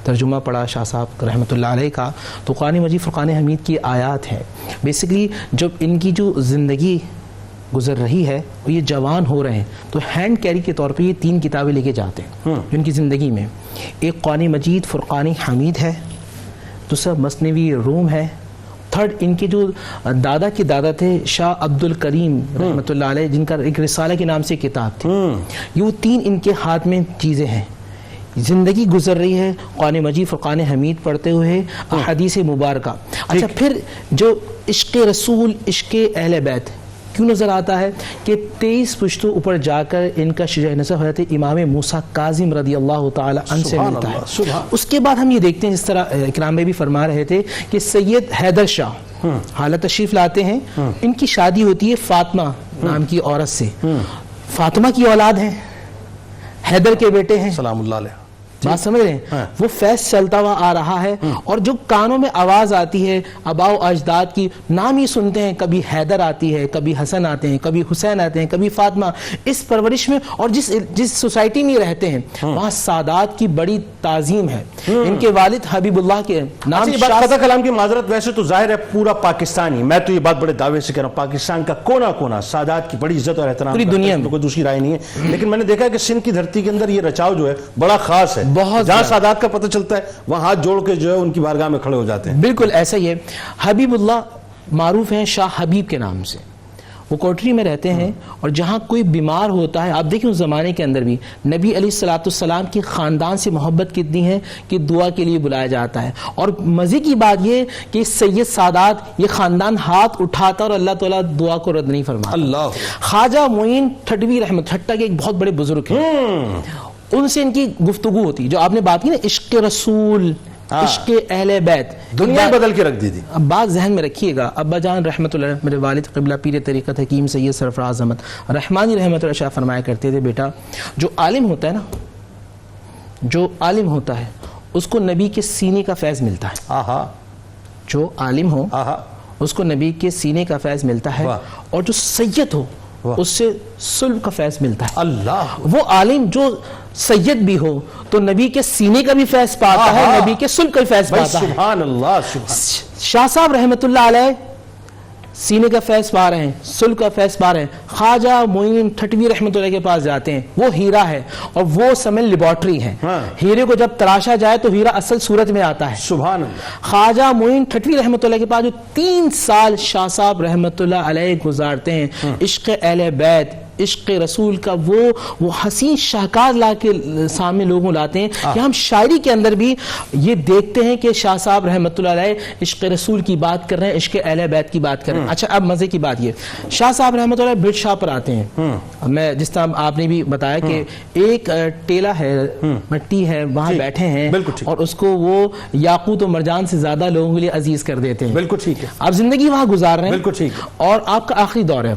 [SPEAKER 5] ترجمہ پڑھا شاہ صاحب رحمۃ اللہ علیہ کا، تو قرآن مجید فرقان حمید کی آیات ہیں. بیسیکلی جب ان کی جو زندگی گزر رہی ہے اور یہ جوان ہو رہے ہیں تو ہینڈ کیری کے طور پہ یہ 3 کتابیں لے کے جاتے ہیں جو ان کی زندگی میں. ایک قرآن مجید فرقان حمید ہے، دوسرا مثنوی روم ہے، تھرڈ ان کے جو دادا کے دادا تھے شاہ عبد الکریم رحمۃ اللہ علیہ، جن کا ایک رسالہ کے نام سے کتاب تھی. یہ وہ 3 ان کے ہاتھ میں چیزیں ہیں. زندگی گزر رہی ہے قرآن مجید فرقان حمید پڑھتے ہوئے، احادیث مبارکہ. اچھا، پھر جو عشق رسول، عشق اہل بیت کیوں نظر آتا ہے کہ 23 پشتوں اوپر جا کر ان کا شجاع نسب حضرت امام موسیٰ کاظم رضی اللہ تعالی عنہ سے ملتا ہے. اس کے بعد ہم یہ دیکھتے ہیں، جس طرح اکرام میں بھی فرما رہے تھے، کہ سید حیدر شاہ حالت تشریف لاتے ہیں. ان کی شادی ہوتی ہے فاطمہ نام کی عورت سے. فاطمہ کی اولاد ہیں، حیدر کے بیٹے ہیں،
[SPEAKER 2] سلام اللہ علیہ.
[SPEAKER 5] بات سمجھ رہے ہیں؟ وہ فیض چلتا ہوا آ رہا ہے اور جو کانوں میں آواز آتی ہے آباء و اجداد کی، نام ہی سنتے ہیں، کبھی حیدر آتی ہے، کبھی حسن آتے ہیں، کبھی حسین آتے ہیں، کبھی فاطمہ. اس پرورش میں اور جس سوسائٹی میں رہتے ہیں وہاں سادات کی بڑی تعظیم ہے. ان کے والد حبیب اللہ کے نام.
[SPEAKER 2] قطع کلام کی معذرت، ویسے تو ظاہر ہے پورا پاکستانی، میں تو یہ بات بڑے دعوے سے کہہ رہا ہوں، پاکستان کا کونا کونا سادات کی بڑی عزت اور احترام،
[SPEAKER 5] پوری دنیا میں
[SPEAKER 2] کوئی دوسری رائے نہیں ہے. لیکن میں نے دیکھا کہ سندھ کی دھرتی کے اندر یہ رچاؤ جو ہے بڑا خاص ہے. جہاں سادات کا پتہ چلتا ہے وہاں ہاتھ جوڑ کے جو ہے ان کی بارگاہ میں کھڑے ہو جاتے ہیں.
[SPEAKER 5] بالکل ایسا ہی ہے. حبیب اللہ معروف ہیں شاہ حبیب کے نام سے. وہ کوٹری میں رہتے ہیں اور جہاں کوئی بیمار ہوتا ہے، آپ دیکھیں اس زمانے کے اندر بھی نبی علیہ الصلوۃ والسلام کی خاندان سے محبت کتنی ہے کہ دعا کے لیے بلایا جاتا ہے. اور مزے کی بات یہ کہ سید سادات، یہ خاندان ہاتھ اٹھاتا اور اللہ تعالیٰ دعا کو رد نہیں فرماتا.
[SPEAKER 2] اللہ.
[SPEAKER 5] خواجہ معین ٹھٹوی رحمت ٹھٹا کے ایک بہت بڑے بزرگ ہیں، ان سے ان کی گفتگو ہوتی. جو آپ نے بات کی نا عشق رسول، عشق اہل بیت،
[SPEAKER 2] دنیا بدل کے رکھ دی تھی.
[SPEAKER 5] اب بات ذہن میں رکھیے گا. ابا جان رحمۃ اللہ، میرے والد قبلہ پیر طریقت حکیم سید سرفراز احمد رحمانی رحمۃ اللہ شاہ فرمایا کرتے تھے، بیٹا جو عالم ہوتا ہے نا، جو عالم ہوتا ہے اس کو نبی کے سینے کا فیض ملتا ہے. جو عالم ہو اس کو نبی کے سینے کا فیض ملتا ہے، اور جو سید ہو اس سے صلب کا فیض ملتا ہے. اللہ. وہ عالم جو سید بھی ہو تو نبی کے سینے کا بھی فیض پاتا ہے، نبی کے صلب کا بھی فیض پاتا ہے.
[SPEAKER 2] سبحان اللہ.
[SPEAKER 5] شاہ صاحب رحمت اللہ علیہ سینے کا فیض پا رہے ہیں، صلب کا فیض پا رہے ہیں. خواجہ معین ٹھٹوی رحمت اللہ کے پاس جاتے ہیں. وہ ہیرا ہے اور وہ سمے لیبارٹری ہے. ہیرے کو جب تراشا جائے تو ہیرا اصل صورت میں آتا ہے.
[SPEAKER 2] سبحان اللہ.
[SPEAKER 5] خواجہ معین ٹھٹوی رحمت اللہ کے پاس جو 3 سال شاہ صاحب رحمت اللہ علیہ گزارتے ہیں عشق اہل بیت، عشق رسول کا وہ حسین شاہکار لا کے سامنے لوگوں لاتے ہیں کہ ہم شاعری کے اندر بھی یہ دیکھتے ہیں کہ شاہ صاحب رحمۃ اللہ علیہ عشق رسول کی بات کر رہے ہیں، عشق اہل بیت کی بات کر رہے ہیں. اچھا اب مزے کی بات یہ، شاہ صاحب رحمۃ اللہ برڈ شاہ پر آتے ہیں. میں جس طرح آپ نے بھی بتایا کہ ایک ٹیلا ہے، مٹی ہے، وہاں بیٹھے ہیں اور اس کو وہ یاقوت و مرجان سے زیادہ لوگوں کے لیے عزیز کر دیتے ہیں.
[SPEAKER 2] بالکل ٹھیک ہے.
[SPEAKER 5] آپ زندگی وہاں گزار رہے ہیں،
[SPEAKER 2] بالکل ٹھیک ہے،
[SPEAKER 5] اور آپ کا آخری دور ہے،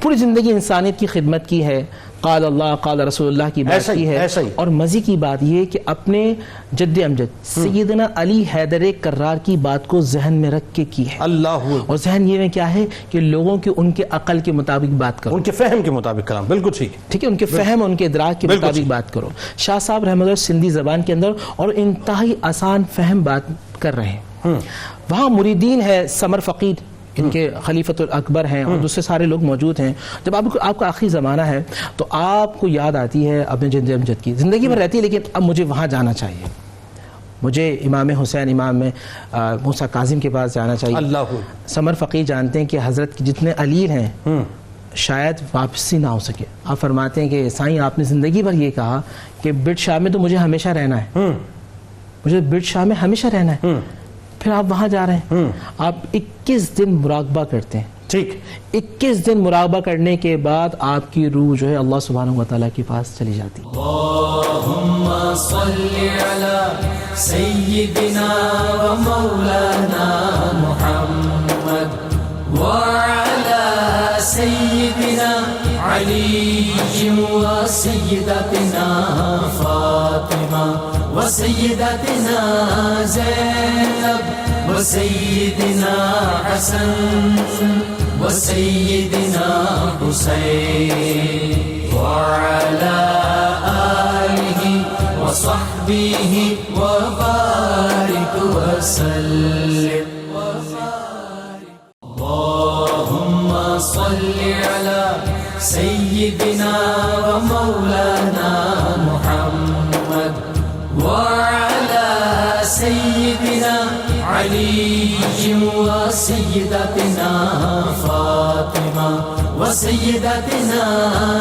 [SPEAKER 5] پوری زندگی انسانیت کی خدمت کی ہے، قال اللہ قال رسول اللہ کی بات کی ہے. اور مزے کی بات یہ کہ اپنے جد امجد سیدنا علی حیدر کرار کی بات کو ذہن میں رکھ کے کی ہے.
[SPEAKER 2] اللہ،
[SPEAKER 5] اور ذہن یہ میں کیا ہے کہ لوگوں کے ان کے عقل کے مطابق بات کرو،
[SPEAKER 2] ان کے فہم کے مطابق کلام. بالکل ٹھیک
[SPEAKER 5] ہے، ان کے فہم، ان کے ادراک کے مطابق بات کرو. شاہ صاحب رحمۃ اللہ سندھی زبان کے اندر اور انتہائی آسان فہم بات کر رہے ہیں. وہاں مریدین ہے، سمر فقیر ان کے خلیفۃ الاکبر ہیں اور دوسرے سارے لوگ موجود ہیں. جب آپ کا آخری زمانہ ہے تو آپ کو یاد آتی ہے اپنے جد امجد کی، زندگی بھر رہتی ہے لیکن اب مجھے وہاں جانا چاہیے، مجھے امام حسین امام موسیٰ کاظم کے پاس جانا چاہیے.
[SPEAKER 2] اللہ.
[SPEAKER 5] سمر فقیر جانتے ہیں کہ حضرت کے جتنے علیل ہیں شاید واپسی نہ ہو سکے. آپ فرماتے ہیں کہ سائیں آپ نے زندگی بھر یہ کہا کہ برڈ شاہ میں تو مجھے ہمیشہ رہنا ہے، مجھے برڈ شاہ میں ہمیشہ رہنا ہے. پھر آپ وہاں جا رہے ہیں، آپ 21 دن مراقبہ کرتے ہیں.
[SPEAKER 2] ٹھیک،
[SPEAKER 5] 21 دن مراقبہ کرنے کے بعد آپ کی روح جو ہے اللہ سبحانہ وتعالیٰ کے پاس چلی جاتی.
[SPEAKER 1] اللہم صلی علی سیدنا و مولانا محمد وعلی سیدنا علی و سیدتنا فاطمہ و سیدتنا زینب و سیدنا حسن و سیدنا حسین وعلی آلہ و صحبہ و بارک وسلم. اللہم صلی علی سیدنا و مولانا محمد وعلی سیدنا علی و سیدتنا فاطمہ و سیدتنا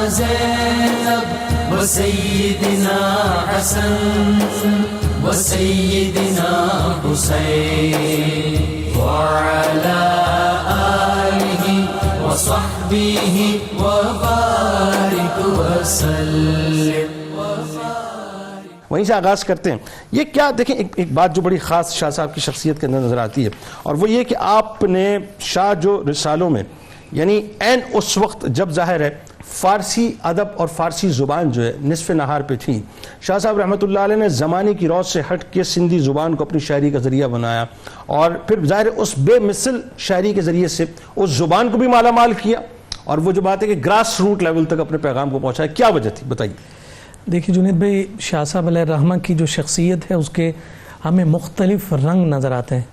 [SPEAKER 1] زینب و سیدنا حسن و سیدنا حسین وعلی آلہ و صحبہ و بارک وسلم.
[SPEAKER 2] وہیں سے آغاز کرتے ہیں. یہ کیا دیکھیں، ایک بات جو بڑی خاص شاہ صاحب کی شخصیت کے اندر نظر آتی ہے، اور وہ یہ کہ آپ نے شاہ جو رسالوں میں یعنی عین اس وقت جب ظاہر ہے فارسی ادب اور فارسی زبان جو ہے نصف نہار پہ تھی، شاہ صاحب رحمۃ اللہ علیہ نے زمانے کی روز سے ہٹ کے سندھی زبان کو اپنی شاعری کا ذریعہ بنایا، اور پھر ظاہر ہے اس بے مثل شاعری کے ذریعے سے اس زبان کو بھی مالا مال کیا، اور وہ جو بات ہے کہ گراس روٹ لیول تک اپنے پیغام کو پہنچایا. کیا وجہ تھی بتائیے؟
[SPEAKER 3] دیکھیے جنید بھائی، شاہ صاحب علیہ الرحمہ کی جو شخصیت ہے اس کے ہمیں مختلف رنگ نظر آتے ہیں.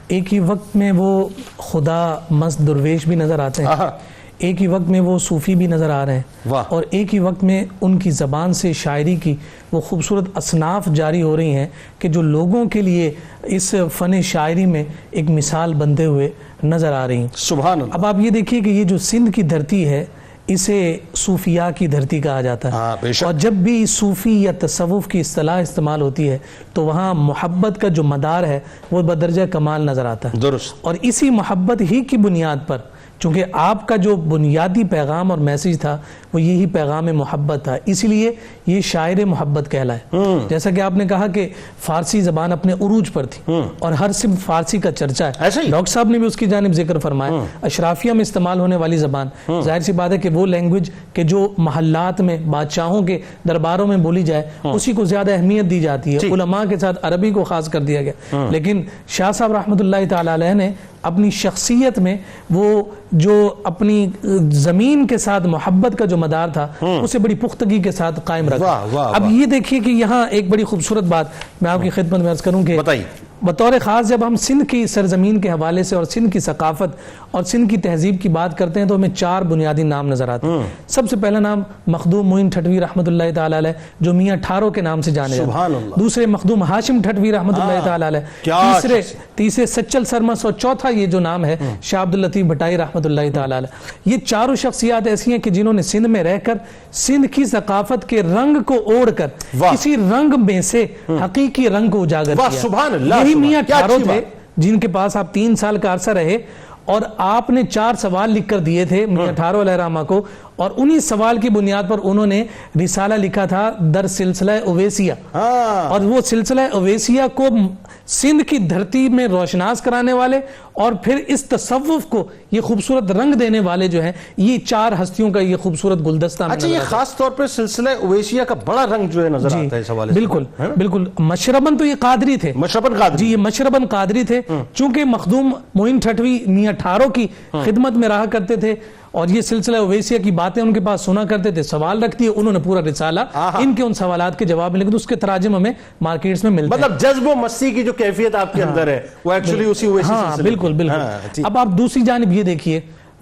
[SPEAKER 3] ایک ہی وقت میں وہ خدا مست درویش بھی نظر آتے ہیں، ایک ہی وقت میں وہ صوفی بھی نظر آ رہے ہیں، اور ایک ہی وقت میں ان کی زبان سے شاعری کی وہ خوبصورت اصناف جاری ہو رہی ہیں کہ جو لوگوں کے لیے اس فن شاعری میں ایک مثال بنتے ہوئے نظر آ رہی ہیں.
[SPEAKER 2] سبحان اللہ.
[SPEAKER 3] اب آپ یہ دیکھیے کہ یہ جو سندھ کی دھرتی ہے اسے صوفیاء کی دھرتی کہا جاتا ہے، اور جب بھی صوفی یا تصوف کی اصطلاح استعمال ہوتی ہے تو وہاں محبت کا جو مدار ہے وہ بدرجہ کمال نظر آتا ہے.
[SPEAKER 2] درست.
[SPEAKER 3] اور اسی محبت ہی کی بنیاد پر، چونکہ آپ کا جو بنیادی پیغام اور میسیج تھا وہ یہی پیغام محبت تھا، اسی لیے یہ شاعر محبت کہلائے. جیسا کہ آپ نے کہا کہ فارسی زبان اپنے عروج پر تھی اور ہر صنف فارسی کا چرچا ہے. ڈاکٹر صاحب نے بھی اس کی جانب ذکر فرمایا. اشرافیہ میں استعمال ہونے والی زبان، ظاہر سی بات ہے کہ وہ لینگویج کہ جو محلات میں بادشاہوں کے درباروں میں بولی جائے اسی کو زیادہ اہمیت دی جاتی ہے. علماء کے ساتھ عربی کو خاص کر دیا گیا. لیکن شاہ صاحب رحمۃ اللہ تعالی علیہ نے اپنی شخصیت میں وہ جو اپنی زمین کے ساتھ محبت کا جو مدار تھا اسے بڑی پختگی کے ساتھ قائم رکھا. اب یہ دیکھیے کہ یہاں ایک بڑی خوبصورت بات میں آپ کی خدمت میں عرض کروں کہ بطور خاص جب ہم سندھ کی سرزمین کے حوالے سے اور سندھ کی ثقافت اور سندھ کی تہذیب کی بات کرتے ہیں تو ہمیں 4 بنیادی نام نظر آتے ہیں. سب سے پہلا نام مخدوم معین ٹھٹوی رحمۃ اللہ تعالی علیہ جو میاں ٹھارو کے نام سے جانے جاتے ہیں. دوسرے مخدوم ہاشم ٹھٹوی رحمۃ اللہ تعالی علیہ. تیسرے سچل سرمس. اور چوتھا یہ جو نام ہے شاہ عبد اللطیف بھٹائی رحمۃ اللہ تعالی علیہ. یہ چاروں شخصیات ایسی ہیں کہ جنہوں نے سندھ میں رہ کر سندھ کی ثقافت کے رنگ کو اوڑھ کر اسی رنگ میں سے حقیقی رنگ کو اجاگر کیا.
[SPEAKER 2] سبحان اللہ.
[SPEAKER 3] یہی میاں ٹھارو تھے جن کے پاس آپ 3 سال کا عرصہ رہے اور آپ نے 4 سوال لکھ کر دیے تھے میاں ٹھارو علیہ الرحمہ کو, اور انہی سوال کی بنیاد پر انہوں نے رسالہ لکھا تھا در سلسلہ اویسیہ. اور وہ سلسلہ اویسیہ کو سندھ کی دھرتی میں روشناس کرانے والے اور پھر اس تصوف کو یہ خوبصورت رنگ دینے والے جو ہیں, یہ 4 ہستیوں کا یہ خوبصورت گلدستہ.
[SPEAKER 2] اچھا, یہ خاص طور پر سلسلہ اویسیہ کا بڑا رنگ جو ہے نظر آتا ہے اس حوالے سے.
[SPEAKER 3] بالکل بالکل. مشرباً تو یہ قادری تھے.
[SPEAKER 2] مشرباً قادری.
[SPEAKER 3] جی, یہ مشرباً قادری تھے. چونکہ مخدوم معین ٹھٹوی میاں ٹھارو کی خدمت میں رہا کرتے تھے اور یہ سلسلہ اویسیہ کی باتیں ان کے پاس سنا کرتے تھے, سوال رکھتی ہے, انہوں نے پورا رسالہ ان کے ان سوالات کے جواب میں لکھا. اس کے تراجم ہمیں مارکیٹس میں ملتے ہیں.
[SPEAKER 2] مطلب جذب و مستی کی جو کیفیت آپ کے اندر ہے وہ ایکچولی اسی اویسی سے.
[SPEAKER 3] بالکل بالکل. اب آپ دوسری جانب یہ دیکھیے,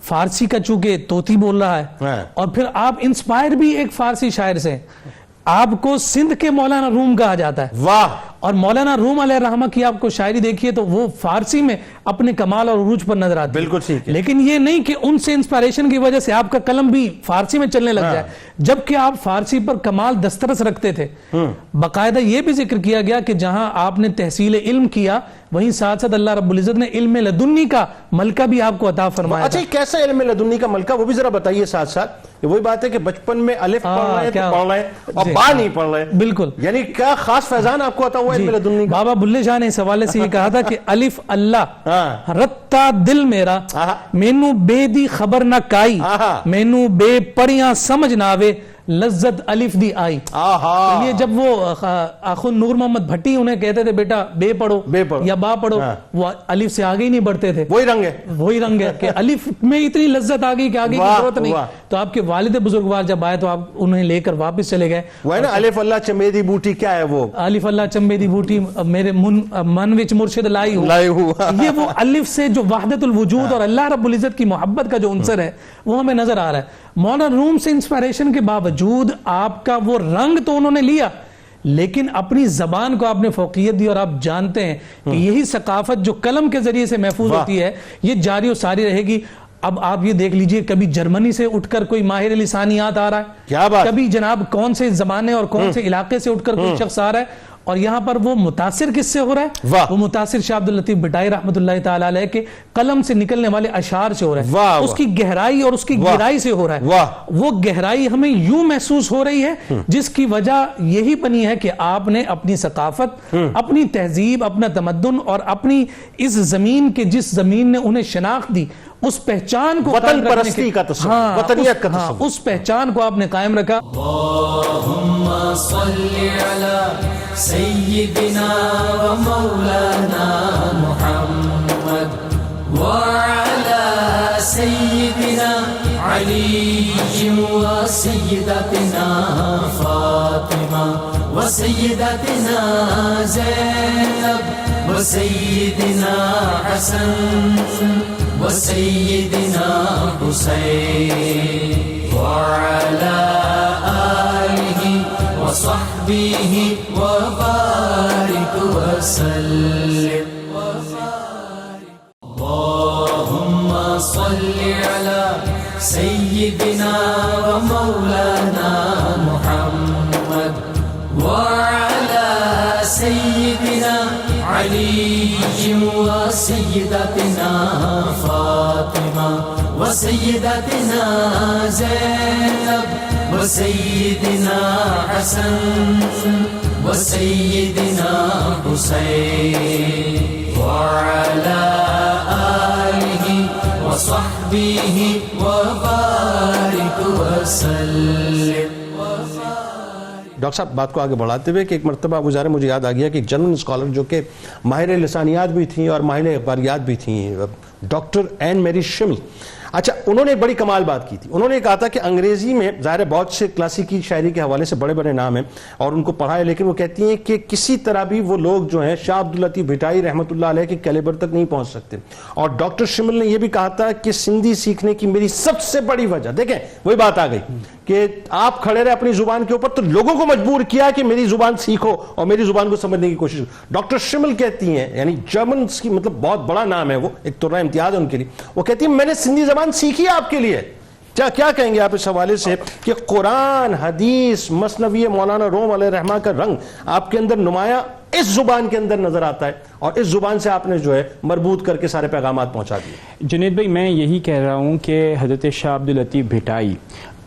[SPEAKER 3] فارسی کا چونکہ طوطی بول رہا ہے اور پھر آپ انسپائر بھی ایک فارسی شاعر سے. آپ کو سندھ کے مولانا روم کہا جاتا ہے.
[SPEAKER 2] واہ.
[SPEAKER 3] اور مولانا روم علیہ الرحمہ کی آپ کو شاعری دیکھیے تو وہ فارسی میں اپنے کمال اور عروج پر نظر آتی ہے.
[SPEAKER 2] بالکل ٹھیک ہے.
[SPEAKER 3] لیکن یہ نہیں کہ ان سے انسپائریشن کی وجہ سے آپ کا قلم بھی فارسی میں چلنے لگ جائے, جبکہ آپ فارسی پر کمال دسترس رکھتے تھے. باقاعدہ یہ بھی ذکر کیا گیا کہ جہاں آپ نے تحصیل علم کیا وہیں ساتھ ساتھ اللہ رب العزت نے علم لدنی کا ملکہ بھی آپ کو عطا فرمایا.
[SPEAKER 2] اچھا, کیسا علم لدنی کا ملکہ وہ بھی ذرا بتائیے ساتھ ساتھ. وہی بات ہے کہ بچپن میں الف پڑھ رہے ہیں تو پڑھ رہے ہیں اور با نہیں پڑھ رہے ہیں.
[SPEAKER 3] بالکل.
[SPEAKER 2] یعنی کیا خاص فیضان آپ کو عطا ہوا علم لدنی کا؟
[SPEAKER 3] بابا بلے شاہ نے اس حوالے سے یہ کہا تھا کہ الف اللہ رتا دل میرا مینو بے دی خبر نہ کائی مینو بے پڑیاں سمجھ نہ آوے لذت الف دی آئی. یہ جب وہ آخون نور محمد بھٹی انہیں کہتے تھے بیٹا بے پڑھو یا با پڑھو, وہ الف سے آگے ہی نہیں بڑھتے تھے. وہی رنگ ہے کہ الف میں اتنی لذت آ گئی کہ آگے کی ضرورت نہیں. تو آپ کے والد بزرگوار جب آئے تو آپ انہیں لے کر واپس چلے گئے.
[SPEAKER 2] وہ ہے نا الف اللہ چمبے دی بوٹی, کیا ہے وہ
[SPEAKER 3] الف اللہ چمبے دی بوٹی میرے من وچ مرشد لائی ہو. یہ وہ الف سے جو وحدت الوجود اور اللہ رب العزت کی محبت کا جو عنصر ہے وہ ہمیں نظر آ رہا ہے. مولانا روم سے انسپائریشن کے باوجود آپ کا وہ رنگ تو انہوں نے لیا, لیکن اپنی زبان کو آپ نے فوقیت دی. اور آپ جانتے ہیں کہ یہی ثقافت جو قلم کے ذریعے سے محفوظ ہوتی ہے یہ جاری و ساری رہے گی. اب آپ یہ دیکھ لیجئے, کبھی جرمنی سے اٹھ کر کوئی ماہر لسانیات آ رہا ہے,
[SPEAKER 2] کیا بات,
[SPEAKER 3] کبھی جناب کون سے زمانے اور کون سے علاقے سے اٹھ کر کوئی شخص آ رہا ہے, اور یہاں پر وہ متاثر کس سے ہو رہا ہے؟ وہ متاثر شاہ عبد اللطیف بھٹائی رحمۃ اللہ تعالی علیہ کے قلم سے نکلنے والے اشعار سے ہو رہا ہے. اس کی گہرائی اور اس کی گہرائی سے ہو رہا ہے. وہ گہرائی ہمیں یوں محسوس ہو رہی ہے جس کی وجہ یہی بنی ہے کہ آپ نے اپنی ثقافت, اپنی تہذیب, اپنا تمدن اور اپنی اس زمین کے جس زمین نے انہیں شناخت دی اس پہچان کو
[SPEAKER 2] وطن پرستی کا تصور, وطنیت کا تصور,
[SPEAKER 3] اس پہچان کو آپ نے قائم رکھا.
[SPEAKER 1] اللہم صلی علی سیدنا و مولانا محمد وعلی سیدنا علی و سیدتنا فاطمہ و سیدتنا زینب و سیدنا حسن وسيدنا حسين وعلى آله وصحبه وبارك وسلم. اللهم صل على سيدنا ومولانا محمد وعلى سيدنا علي وسيدتنا فاطمة وسيدتنا زينب وسيدنا حسن وسيدنا حسين وعلى آله وصحبه وبارك وسلم.
[SPEAKER 2] ڈاکٹر صاحب بات کو آگے بڑھاتے ہوئے کہ ایک مرتبہ گزارے مجھے یاد آ گیا کہ ایک جرمن اسکالر جو کہ ماہر لسانیات بھی تھیں اور ماہر اخباریات بھی تھیں, ڈاکٹر این میری شمل, اچھا انہوں نے ایک بڑی کمال بات کی تھی. انہوں نے کہا تھا کہ انگریزی میں ظاہر بہت سے کلاسیکی شاعری کے حوالے سے بڑے بڑے نام ہیں اور ان کو پڑھا ہے, لیکن وہ کہتی ہیں کہ کسی طرح بھی وہ لوگ جو ہیں شاہ عبداللطیف بھٹائی رحمۃ اللہ علیہ کے کیلیبر تک نہیں پہنچ سکتے. اور ڈاکٹر شمل نے یہ بھی کہا تھا کہ سندھی سیکھنے کی میری سب سے بڑی وجہ, دیکھیں وہی بات آ گئی کہ آپ کھڑے رہے اپنی زبان کے اوپر تو لوگوں کو مجبور کیا کہ میری زبان سیکھو اور میری زبان کو سمجھنے کی کوشش. ڈاکٹر شمل کہتی ہیں, یعنی جرمنز کی مطلب بہت بڑا نام ہے وہ, ایک ترہ امتیاز ہے ان کے لیے, وہ کہتی ہیں میں نے سندھی زبان سیکھی آپ کے لیے. کیا کہیں گے آپ اس حوالے سے کہ قرآن حدیث مثنوی مولانا روم علیہ الرحمہ کا رنگ آپ کے اندر نمایاں اس زبان کے اندر نظر آتا ہے اور اس زبان سے آپ نے جو ہے مربوط کر کے سارے پیغامات پہنچا دیے؟
[SPEAKER 4] جنید بھائی میں یہی کہہ رہا ہوں کہ حضرت شاہ عبداللطیف بھٹائی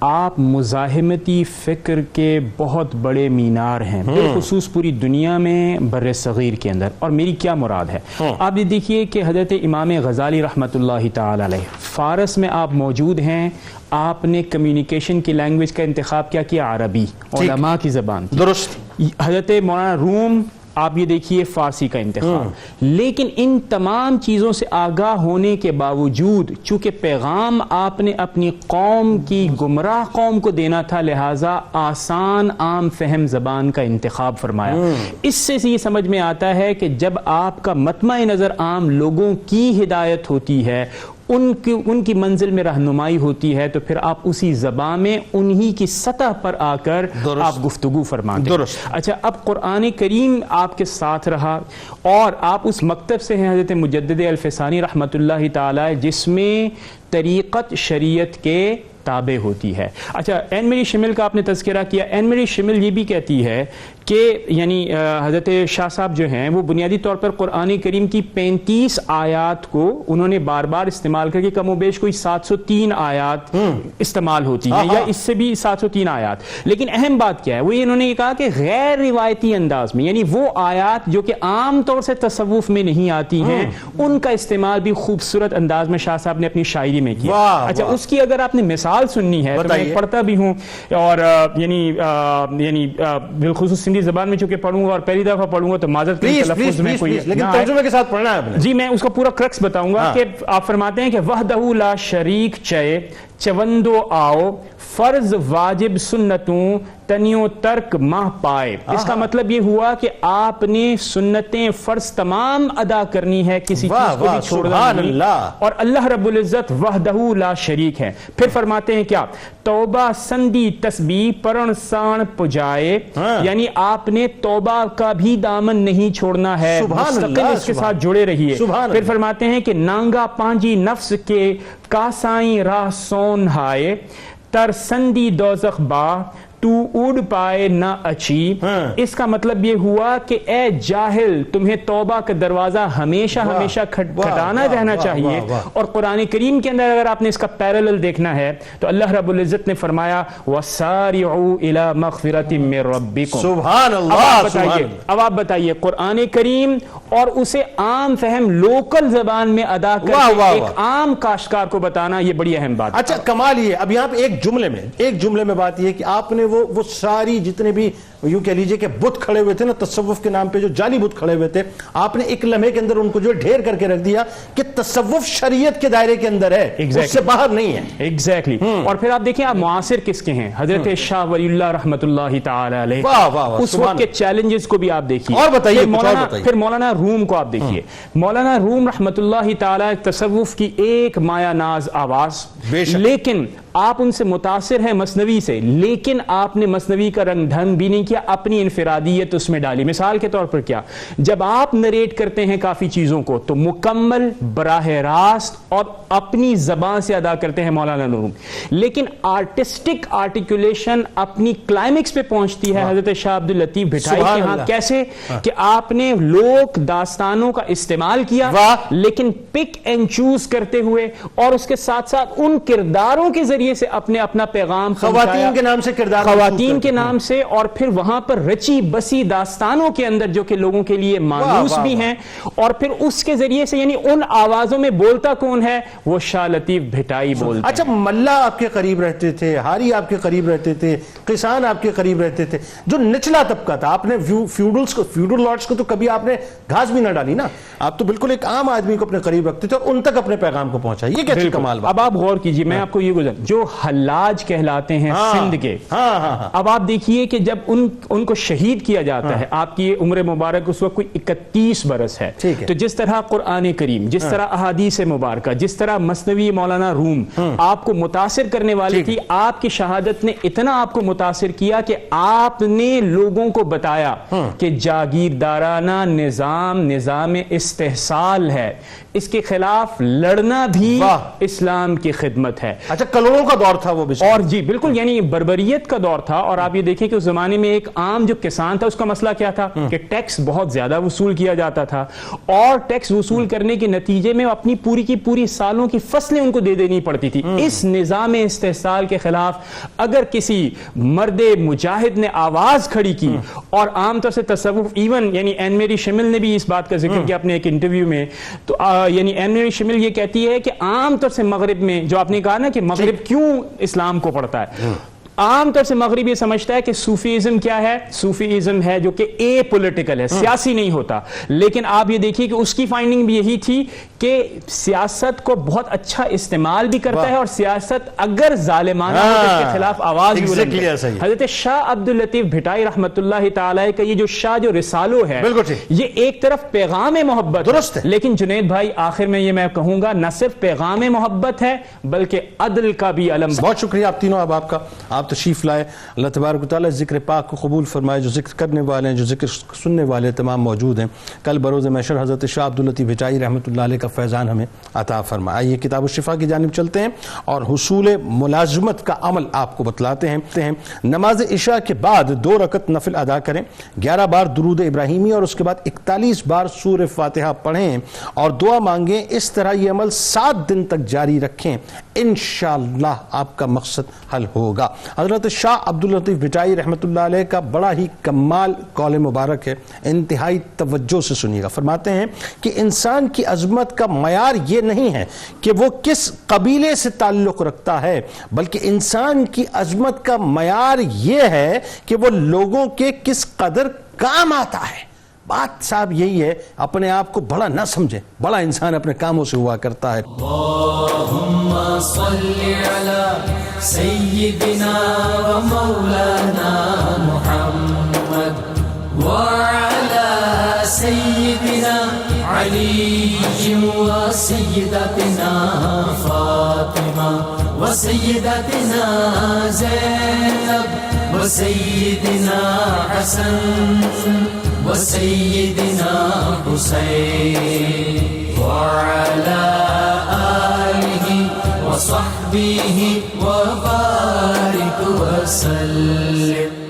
[SPEAKER 4] آپ مزاحمتی فکر کے بہت بڑے مینار ہیں, بالخصوص پوری دنیا میں بر صغیر کے اندر. اور میری کیا مراد ہے, آپ یہ دیکھیے کہ حضرت امام غزالی رحمۃ اللہ تعالی علیہ فارس میں آپ موجود ہیں, آپ نے کمیونیکیشن کی لینگویج کا انتخاب کیا عربی, علماء کی زبان کی.
[SPEAKER 2] درست.
[SPEAKER 4] حضرت مولانا روم آپ یہ دیکھیے فارسی کا انتخاب. لیکن ان تمام چیزوں سے آگاہ ہونے کے باوجود چونکہ پیغام آپ نے اپنی قوم کی گمراہ قوم کو دینا تھا, لہٰذا آسان عام فہم زبان کا انتخاب فرمایا. اس سے یہ سمجھ میں آتا ہے کہ جب آپ کا مطمع نظر عام لوگوں کی ہدایت ہوتی ہے, ان کی منزل میں رہنمائی ہوتی ہے, تو پھر آپ اسی زبان میں انہی کی سطح پر آ کر آپ گفتگو فرماتے ہیں. اچھا اب قرآن کریم آپ کے ساتھ رہا اور آپ اس مکتب سے ہیں حضرت مجدد الفسانی رحمۃ اللہ تعالی, جس میں طریقت شریعت کے تابع ہوتی ہے. اچھا این میری شمل کا آپ نے تذکرہ کیا. این میری شمل یہ بھی کہتی ہے کہ یعنی حضرت شاہ صاحب جو ہیں وہ بنیادی طور پر قرآن کریم کی 35 آیات کو انہوں نے بار بار استعمال کر کے کم و بیش کوئی 703 آیات استعمال ہوتی ہیں یا اس سے بھی 703 آیات. لیکن اہم بات کیا ہے, وہ انہوں نے یہ کہا کہ غیر روایتی انداز میں, یعنی وہ آیات جو کہ عام طور سے تصوف میں نہیں آتی ہیں, ان کا استعمال بھی خوبصورت انداز میں شاہ صاحب نے اپنی شاعری میں کیا. اچھا اس کی اگر آپ نے مثال سننی ہے تو میں پڑھتا بھی ہوں اور یعنی بالخصوص سندھی زبان میں چونکہ پڑھوں گا اور پہلی دفعہ پڑھوں گا تو معذرت کے تلفظ میں کوئی
[SPEAKER 2] لیکن ترجمے کے ساتھ پڑھنا ہے آپ نے.
[SPEAKER 4] جی میں اس کا پورا کرکس بتاؤں گا کہ آپ فرماتے ہیں کہ وحدہ لا شریک چے چوندو آؤ فرض واجب سنتوں تنیو ترک ماہ پائے. اس کا مطلب یہ ہوا کہ آپ نے سنتیں فرض تمام ادا کرنی ہے, کسی چیز کو بھی چھوڑنا نہیں, اور اللہ رب العزت وحدہ لا شریک ہے. پھر فرماتے ہیں کیا, توبہ سندی تسبیح پرن سان پجائے, یعنی آپ نے توبہ کا بھی دامن نہیں چھوڑنا ہے, مستقل اس کے ساتھ جڑے رہیے. پھر فرماتے ہیں کہ نانگا پانجی نفس کے کاسائیں راہ سون ہائے تر سندی دوزخ با تو اڑ پائے نہ اچھی. اس کا مطلب یہ ہوا کہ اے جاہل, تمہیں توبہ کا دروازہ ہمیشہ ہمیشہ کھٹانا رہنا چاہیے. اور قرآن کریم کے اندر اگر آپ نے اس کا پیرالل دیکھنا ہے تو اللہ رب العزت نے فرمایا وَسَارِعُوا إِلَى مَغْفِرَةٍ مِّن رَبِّكُمْ.
[SPEAKER 2] سبحان اللہ.
[SPEAKER 4] اب آپ بتائیے قرآن کریم اور اسے عام فہم لوکل زبان میں ادا کر کے ایک عام کاشتکار کو بتانا, یہ بڑی اہم بات.
[SPEAKER 2] اچھا کمال یہ اب یہاں پہ ایک جملے میں بات یہ کہ آپ نے وہ ساری جتنے بھی یوں کہہ لیجئے کہ بت کھڑے ہوئے تھے نا تصوف کے نام پہ, جو جعلی بت کھڑے ہوئے تھے, آپ نے ایک لمحے کے اندر ان کو جو ڈھیر کر کے رکھ دیا کہ تصوف شریعت کے دائرے کے اندر ہے, اس سے باہر نہیں ہے.
[SPEAKER 4] ایگزیکٹلی. اور پھر آپ دیکھیں آپ معاصر کس کے ہیں, حضرت شاہ ولی اللہ رحمۃ اللہ تعالی علیہ. اس وقت کے چیلنجز کو بھی آپ دیکھیے.
[SPEAKER 2] اور بتائیے
[SPEAKER 4] پھر مولانا روم کو آپ دیکھیے. مولانا روم رحمۃ اللہ تعالی تصوف کی ایک مایا ناز آواز, لیکن آپ ان سے متاثر ہیں مثنوی سے, لیکن آپ نے مثنوی کا رنگ ڈھنگ بھی نہیں کیا, اپنی انفرادیت اس میں ڈالی. مثال کے طور پر کیا, جب آپ نریٹ کرتے ہیں کافی چیزوں کو تو مکمل براہ راست اور اپنی زبان سے ادا کرتے ہیں مولانا روم, لیکن آرٹسٹک آرٹیکولیشن اپنی کلائمیکس پہ پہنچتی ہے حضرت شاہ عبداللطیف بھٹائی کے ہاں. کیسے کہ آپ نے لوک داستانوں کا استعمال کیا, لیکن پک اینڈ چوز کرتے ہوئے, اور اس کے ساتھ ساتھ ان کرداروں کے ذریعے سے اپنا پیغام
[SPEAKER 2] خواتین کے نام سے کردار,
[SPEAKER 4] خواتین کے نام سے, اور پھر وہاں پر رچی بسی داستانوں کے اندر جو کہ لوگوں کے لیے مانوس بھی ہیں، اور پھر اس کے ذریعے سے یعنی ان آوازوں میں بولتا کون ہے؟ وہ شاہ لطیف بھٹائی بولتے ہیں۔
[SPEAKER 2] اچھا، ملا آپ کے قریب رہتے تھے، ہاری آپ کے قریب رہتے تھے، کسان آپ کے قریب رہتے تھے، جو نچلا طبقہ تھا، آپ نے فیوڈل لارڈز کو تو کبھی آپ نے گھاس بھی نہ ڈالی نا، آپ تو بالکل ایک عام آدمی کو اپنے قریب رکھتے تھے اور ان تک اپنے پیغام کو پہنچا۔ یہ کیسی کمال بات۔
[SPEAKER 4] اب آپ غور کیجئے، میں آپ کو یہ گزر جو حلاج کہلاتے ہیں سندھ کے، اب آپ دیکھیے کہ جب ان کو شہید کیا جاتا ہے، آپ کی عمر مبارک اس وقت کوئی 31 برس ہے، تو جس طرح قرآن کریم، جس طرح احادیث مبارکہ، جس طرح مثنوی مولانا روم آپ کو متاثر کرنے والی تھی، آپ کی شہادت نے اتنا آپ کو متاثر کیا کہ آپ نے لوگوں کو بتایا کہ جاگیردارانہ نظام استحصال ہے، اس کے خلاف لڑنا بھی اسلام کی خدمت ہے۔
[SPEAKER 2] اچھا، کلوڑوں کا دور تھا وہ بھی،
[SPEAKER 4] اور جی بالکل، یعنی بربریت کا دور تھا۔ اور آپ یہ دیکھیں کہ اس زمانے میں ایک عام جو کسان تھا، اس کا مسئلہ کیا تھا کہ ٹیکس بہت زیادہ وصول کیا جاتا تھا، اور ٹیکس وصول کرنے کے نتیجے میں اپنی پوری کی پوری سالوں کی فصلیں ان کو دے دینی پڑتی تھی۔ اس نظام استحصال کے خلاف اگر کسی مرد مجاہد نے آواز کھڑی کی، اور عام طور سے تصوف، ایون یعنی این میری شمل نے بھی اس بات کا ذکر کیا اپنے ایک انٹرویو میں، تو یعنی این میری شمل یہ کہتی ہے کہ عام طور سے مغرب میں، جو آپ نے کہا نا کہ مغرب کیوں اسلام کو پڑھتا ہے، عام طور سے مغرب یہ سمجھتا ہے کہ صوفیزم کیا ہے؟ صوفیزم ہے جو کہ اے پولیٹیکل ہے، سیاسی نہیں ہوتا۔ لیکن آپ یہ دیکھیے کہ اس کی فائنڈنگ بھی یہی تھی کہ سیاست کو بہت اچھا استعمال بھی کرتا ہے، اور سیاست اگر ظالمانہ ہو تو اس کے خلاف آواز بھی بلند کرتا ہے۔ حضرت شاہ عبداللطیف بھٹائی رحمۃ اللہ تعالی کا یہ جو شاہ جو رسالو ہے، یہ ایک طرف پیغام محبت درست ہے، لیکن جنید بھائی آخر میں یہ میں کہوں گا نہ صرف پیغام محبت ہے بلکہ عدل کا بھی علم۔
[SPEAKER 2] بہت شکریہ آپ تینوں احباب کا، آپ تشریف لائے۔ اللہ تبارک و تعالیٰ ذکر پاک کو قبول فرمائے، جو ذکر کرنے والے ہیں، جو ذکر سننے والے تمام موجود ہیں، کل بروز محشر حضرت شاہ عبداللطیف بھٹائی رحمۃ اللہ علیہ کا فیضان ہمیں عطا فرمائے۔ آئیے کتاب الشفا کی جانب چلتے ہیں اور حصول ملازمت کا عمل آپ کو بتلاتے ہیں۔ نماز عشاء کے بعد 2 رکعت نفل ادا کریں، 11 بار درود ابراہیمی اور اس کے بعد 41 بار سورہ فاتحہ پڑھیں اور دعا مانگیں۔ اس طرح یہ عمل 7 دن تک جاری رکھیں، انشاءاللہ آپ کا مقصد حل ہوگا۔ حضرت شاہ عبداللطیف بھٹائی رحمۃ اللہ علیہ کا بڑا ہی کمال قول مبارک ہے، انتہائی توجہ سے سنیے گا۔ فرماتے ہیں کہ انسان کی عظمت کا معیار یہ نہیں ہے کہ وہ کس قبیلے سے تعلق رکھتا ہے، بلکہ انسان کی عظمت کا معیار یہ ہے کہ وہ لوگوں کے کس قدر کام آتا ہے۔ بات صاحب یہی ہے، اپنے آپ کو بڑا نہ سمجھے، بڑا انسان اپنے کاموں سے ہوا کرتا ہے۔
[SPEAKER 1] اللہم صلی علی سیدنا و مولانا محمد وعلی سیدنا علی و سیدتنا فاطمہ و سیدتنا زینب و سیدنا حسن وسيدنا حسين وعلى آله وصحبه وبارك وسلم